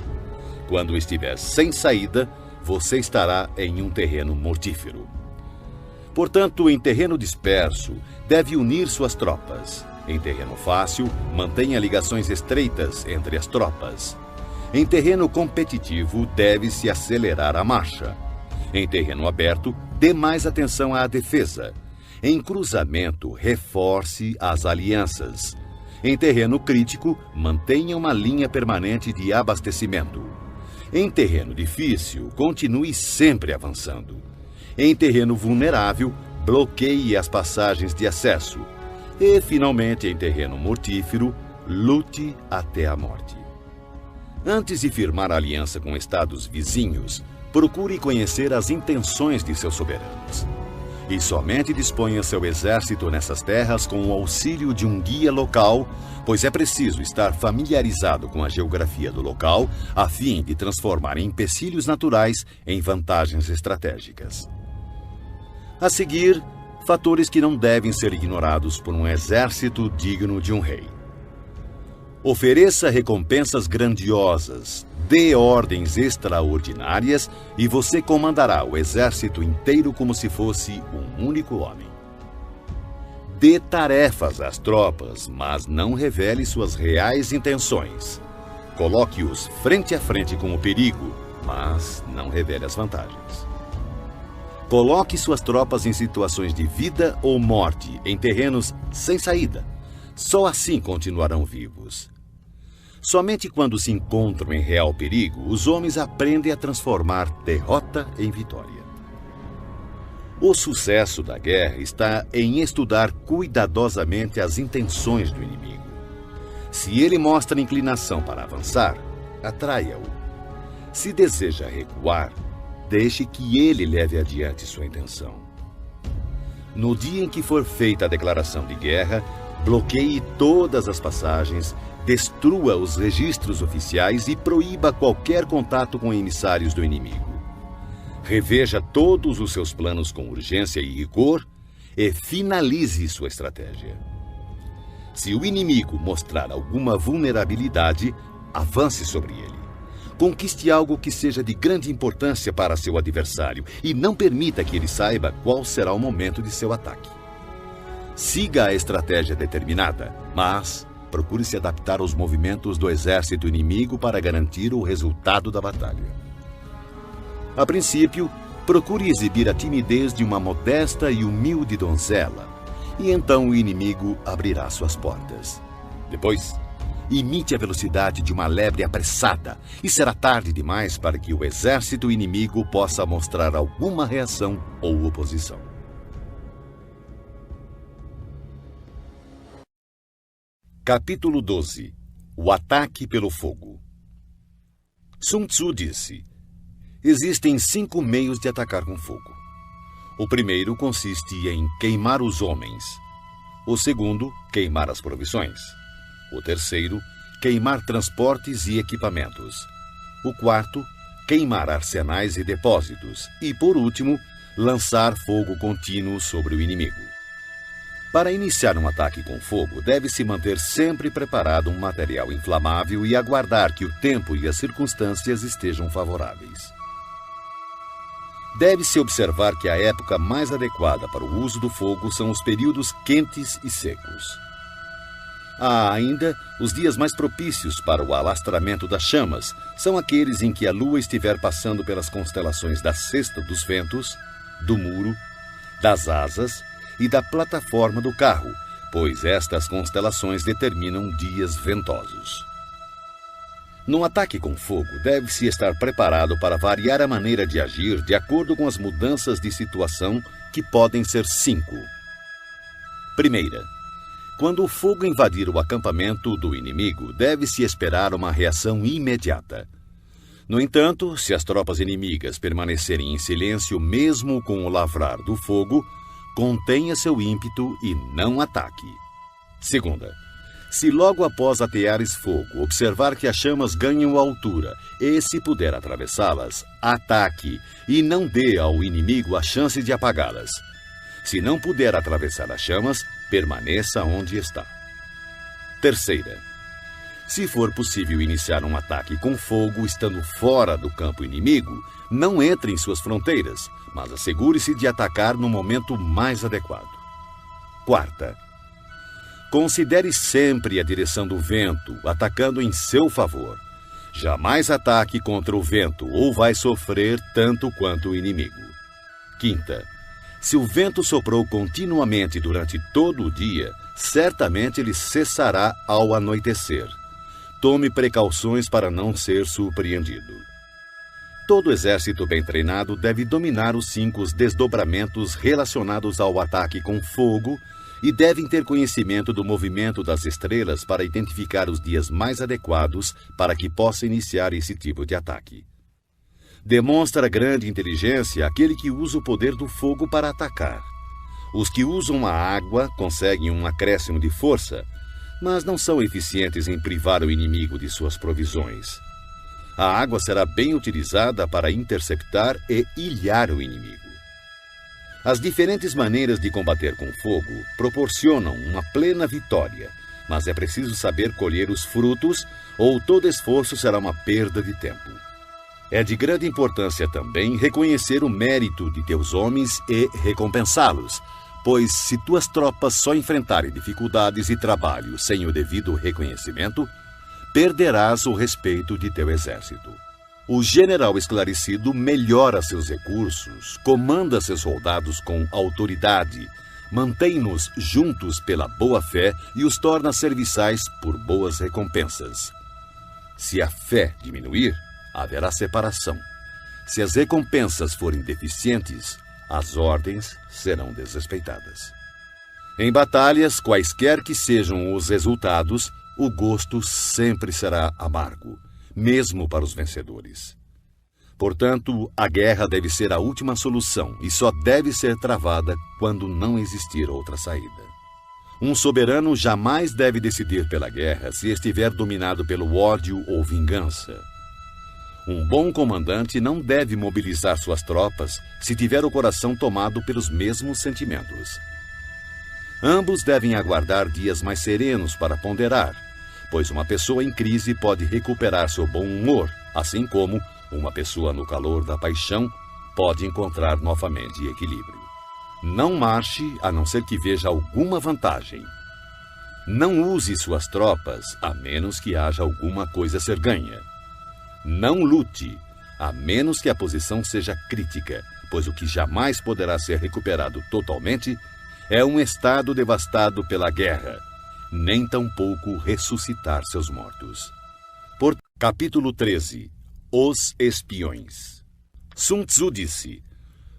Quando estiver sem saída, você estará em um terreno mortífero. Portanto, em terreno disperso, deve unir suas tropas. Em terreno fácil, mantenha ligações estreitas entre as tropas. Em terreno competitivo, deve-se acelerar a marcha. Em terreno aberto, dê mais atenção à defesa. Em cruzamento, reforce as alianças. Em terreno crítico, mantenha uma linha permanente de abastecimento. Em terreno difícil, continue sempre avançando. Em terreno vulnerável, bloqueie as passagens de acesso. E, finalmente, em terreno mortífero, lute até a morte. Antes de firmar aliança com estados vizinhos, procure conhecer as intenções de seus soberanos. E somente disponha seu exército nessas terras com o auxílio de um guia local, pois é preciso estar familiarizado com a geografia do local, a fim de transformar empecilhos naturais em vantagens estratégicas. A seguir, fatores que não devem ser ignorados por um exército digno de um rei. Ofereça recompensas grandiosas, dê ordens extraordinárias e você comandará o exército inteiro como se fosse um único homem. Dê tarefas às tropas, mas não revele suas reais intenções. Coloque-os frente a frente com o perigo, mas não revele as vantagens. Coloque suas tropas em situações de vida ou morte, em terrenos sem saída. Só assim continuarão vivos. Somente quando se encontram em real perigo, os homens aprendem a transformar derrota em vitória. O sucesso da guerra está em estudar cuidadosamente as intenções do inimigo. Se ele mostra inclinação para avançar, atraia-o. Se deseja recuar, deixe que ele leve adiante sua intenção. No dia em que for feita a declaração de guerra, bloqueie todas as passagens, destrua os registros oficiais e proíba qualquer contato com emissários do inimigo. Reveja todos os seus planos com urgência e rigor e finalize sua estratégia. Se o inimigo mostrar alguma vulnerabilidade, avance sobre ele. Conquiste algo que seja de grande importância para seu adversário e não permita que ele saiba qual será o momento de seu ataque. Siga a estratégia determinada, mas procure se adaptar aos movimentos do exército inimigo para garantir o resultado da batalha. A princípio, procure exibir a timidez de uma modesta e humilde donzela, e então o inimigo abrirá suas portas. Depois, imite a velocidade de uma lebre apressada, e será tarde demais para que o exército inimigo possa mostrar alguma reação ou oposição. Capítulo 12. O ataque pelo fogo. Sun Tzu disse: existem 5 meios de atacar com fogo. O primeiro consiste em queimar os homens. O segundo, queimar as provisões. O terceiro, queimar transportes e equipamentos. O quarto, queimar arsenais e depósitos. E, por último, lançar fogo contínuo sobre o inimigo. Para iniciar um ataque com fogo, deve-se manter sempre preparado um material inflamável e aguardar que o tempo e as circunstâncias estejam favoráveis. Deve-se observar que a época mais adequada para o uso do fogo são os períodos quentes e secos. Há ainda os dias mais propícios para o alastramento das chamas, são aqueles em que a lua estiver passando pelas constelações da cesta dos ventos, do muro, das asas e da plataforma do carro, pois estas constelações determinam dias ventosos. No ataque com fogo, deve-se estar preparado para variar a maneira de agir de acordo com as mudanças de situação, que podem ser 5. Primeira, quando o fogo invadir o acampamento do inimigo, deve-se esperar uma reação imediata. No entanto, se as tropas inimigas permanecerem em silêncio mesmo com o lavrar do fogo, contenha seu ímpeto e não ataque. Segunda, se logo após ateares fogo observar que as chamas ganham altura e, se puder atravessá-las, ataque e não dê ao inimigo a chance de apagá-las. Se não puder atravessar as chamas, permaneça onde está. Terceira, se for possível iniciar um ataque com fogo estando fora do campo inimigo, não entre em suas fronteiras, mas assegure-se de atacar no momento mais adequado. Quarta, considere sempre a direção do vento, atacando em seu favor. Jamais ataque contra o vento, ou vai sofrer tanto quanto o inimigo. Quinta, se o vento soprou continuamente durante todo o dia, certamente ele cessará ao anoitecer. Tome precauções para não ser surpreendido. Todo exército bem treinado deve dominar os 5 desdobramentos relacionados ao ataque com fogo e devem ter conhecimento do movimento das estrelas para identificar os dias mais adequados para que possa iniciar esse tipo de ataque. Demonstra grande inteligência aquele que usa o poder do fogo para atacar. Os que usam a água conseguem um acréscimo de força, mas não são eficientes em privar o inimigo de suas provisões. A água será bem utilizada para interceptar e ilhar o inimigo. As diferentes maneiras de combater com fogo proporcionam uma plena vitória, mas é preciso saber colher os frutos, ou todo esforço será uma perda de tempo. É de grande importância também reconhecer o mérito de teus homens e recompensá-los, pois se tuas tropas só enfrentarem dificuldades e trabalho sem o devido reconhecimento, perderás o respeito de teu exército. O general esclarecido melhora seus recursos, comanda seus soldados com autoridade, mantém-nos juntos pela boa-fé e os torna serviçais por boas recompensas. Se a fé diminuir, haverá separação. Se as recompensas forem deficientes, as ordens serão desrespeitadas. Em batalhas, quaisquer que sejam os resultados, o gosto sempre será amargo, mesmo para os vencedores. Portanto, a guerra deve ser a última solução e só deve ser travada quando não existir outra saída. Um soberano jamais deve decidir pela guerra se estiver dominado pelo ódio ou vingança. Um bom comandante não deve mobilizar suas tropas se tiver o coração tomado pelos mesmos sentimentos. Ambos devem aguardar dias mais serenos para ponderar, pois uma pessoa em crise pode recuperar seu bom humor, assim como uma pessoa no calor da paixão pode encontrar novamente equilíbrio. Não marche a não ser que veja alguma vantagem. Não use suas tropas a menos que haja alguma coisa a ser ganha. Não lute, a menos que a posição seja crítica, pois o que jamais poderá ser recuperado totalmente é um estado devastado pela guerra, nem tampouco ressuscitar seus mortos. Capítulo 13. Os espiões. Sun Tzu disse: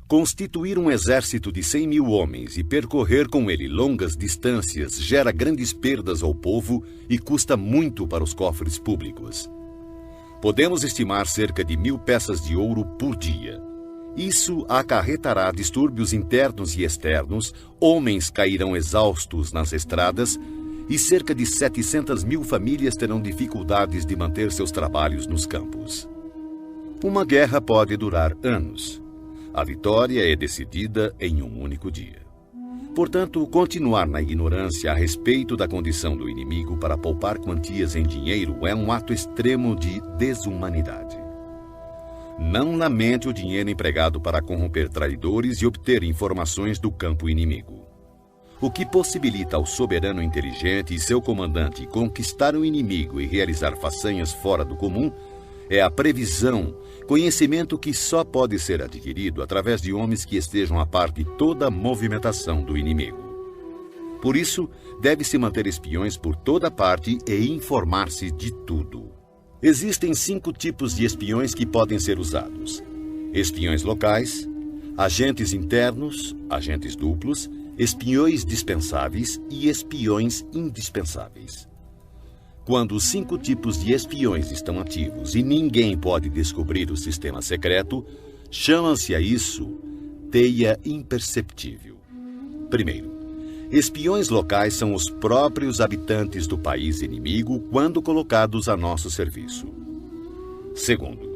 constituir um exército de 100.000 homens e percorrer com ele longas distâncias gera grandes perdas ao povo e custa muito para os cofres públicos. Podemos estimar cerca de 1.000 peças de ouro por dia. Isso acarretará distúrbios internos e externos, homens cairão exaustos nas estradas e cerca de 700.000 famílias terão dificuldades de manter seus trabalhos nos campos. Uma guerra pode durar anos. A vitória é decidida em um único dia. Portanto, continuar na ignorância a respeito da condição do inimigo para poupar quantias em dinheiro é um ato extremo de desumanidade. Não lamente o dinheiro empregado para corromper traidores e obter informações do campo inimigo. O que possibilita ao soberano inteligente e seu comandante conquistar o inimigo e realizar façanhas fora do comum é a previsão, conhecimento que só pode ser adquirido através de homens que estejam a par de toda a movimentação do inimigo. Por isso, deve-se manter espiões por toda parte e informar-se de tudo. Existem 5 tipos de espiões que podem ser usados: espiões locais, agentes internos, agentes duplos, espiões dispensáveis e espiões indispensáveis. Quando os 5 tipos de espiões estão ativos e ninguém pode descobrir o sistema secreto, chama-se a isso teia imperceptível. Primeiro, espiões locais são os próprios habitantes do país inimigo quando colocados a nosso serviço. Segundo,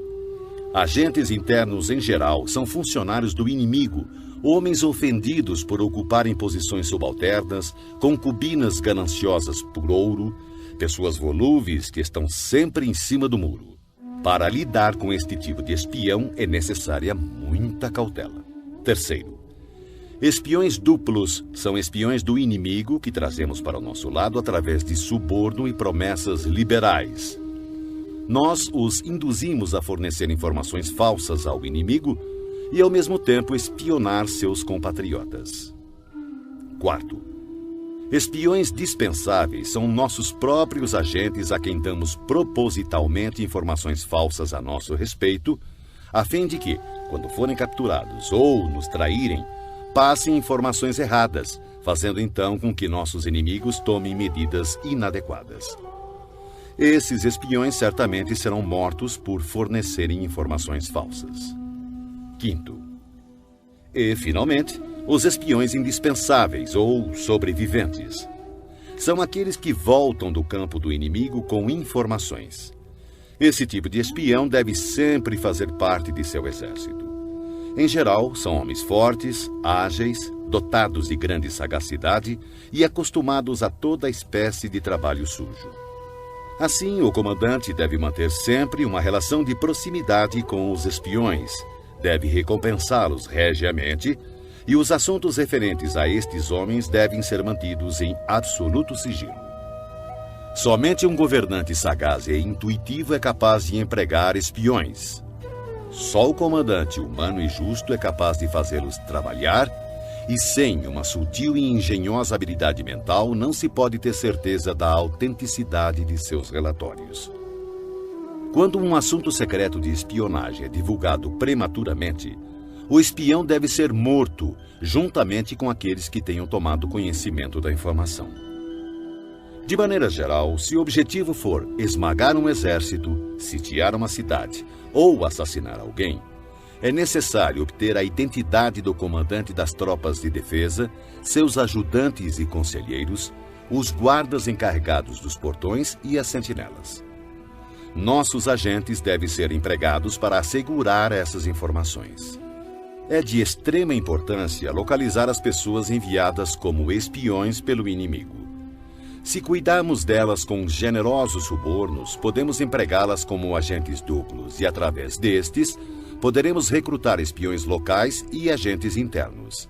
agentes internos em geral são funcionários do inimigo, homens ofendidos por ocuparem posições subalternas, concubinas gananciosas por ouro, pessoas volúveis que estão sempre em cima do muro. Para lidar com este tipo de espião é necessária muita cautela. Terceiro, espiões duplos são espiões do inimigo que trazemos para o nosso lado através de suborno e promessas liberais. Nós os induzimos a fornecer informações falsas ao inimigo e, ao mesmo tempo, espionar seus compatriotas. Quarto, espiões dispensáveis são nossos próprios agentes a quem damos propositalmente informações falsas a nosso respeito, a fim de que, quando forem capturados ou nos traírem, passem informações erradas, fazendo então com que nossos inimigos tomem medidas inadequadas. Esses espiões certamente serão mortos por fornecerem informações falsas. Quinto, e, finalmente, os espiões indispensáveis ou sobreviventes. São aqueles que voltam do campo do inimigo com informações. Esse tipo de espião deve sempre fazer parte de seu exército. Em geral, são homens fortes, ágeis, dotados de grande sagacidade e acostumados a toda espécie de trabalho sujo. Assim, o comandante deve manter sempre uma relação de proximidade com os espiões, deve recompensá-los regiamente, e os assuntos referentes a estes homens devem ser mantidos em absoluto sigilo. Somente um governante sagaz e intuitivo é capaz de empregar espiões. Só o comandante humano e justo é capaz de fazê-los trabalhar, e sem uma sutil e engenhosa habilidade mental não se pode ter certeza da autenticidade de seus relatórios. Quando um assunto secreto de espionagem é divulgado prematuramente, o espião deve ser morto, juntamente com aqueles que tenham tomado conhecimento da informação. De maneira geral, se o objetivo for esmagar um exército, sitiar uma cidade ou assassinar alguém, é necessário obter a identidade do comandante das tropas de defesa, seus ajudantes e conselheiros, os guardas encarregados dos portões e as sentinelas. Nossos agentes devem ser empregados para assegurar essas informações. É de extrema importância localizar as pessoas enviadas como espiões pelo inimigo. Se cuidarmos delas com generosos subornos, podemos empregá-las como agentes duplos e, através destes, poderemos recrutar espiões locais e agentes internos.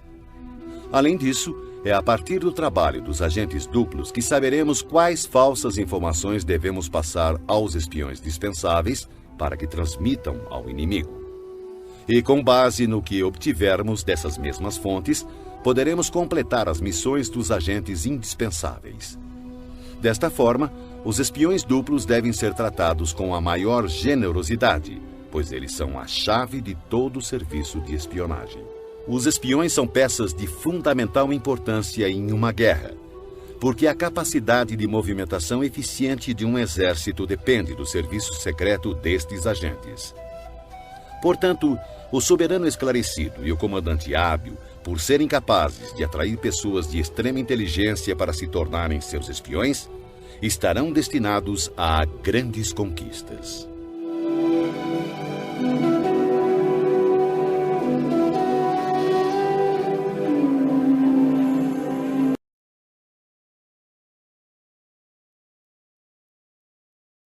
Além disso, é a partir do trabalho dos agentes duplos que saberemos quais falsas informações devemos passar aos espiões dispensáveis para que transmitam ao inimigo. E com base no que obtivermos dessas mesmas fontes, poderemos completar as missões dos agentes indispensáveis. Desta forma, os espiões duplos devem ser tratados com a maior generosidade, pois eles são a chave de todo o serviço de espionagem. Os espiões são peças de fundamental importância em uma guerra, porque a capacidade de movimentação eficiente de um exército depende do serviço secreto destes agentes. Portanto, o soberano esclarecido e o comandante hábil, por serem capazes de atrair pessoas de extrema inteligência para se tornarem seus espiões, estarão destinados a grandes conquistas.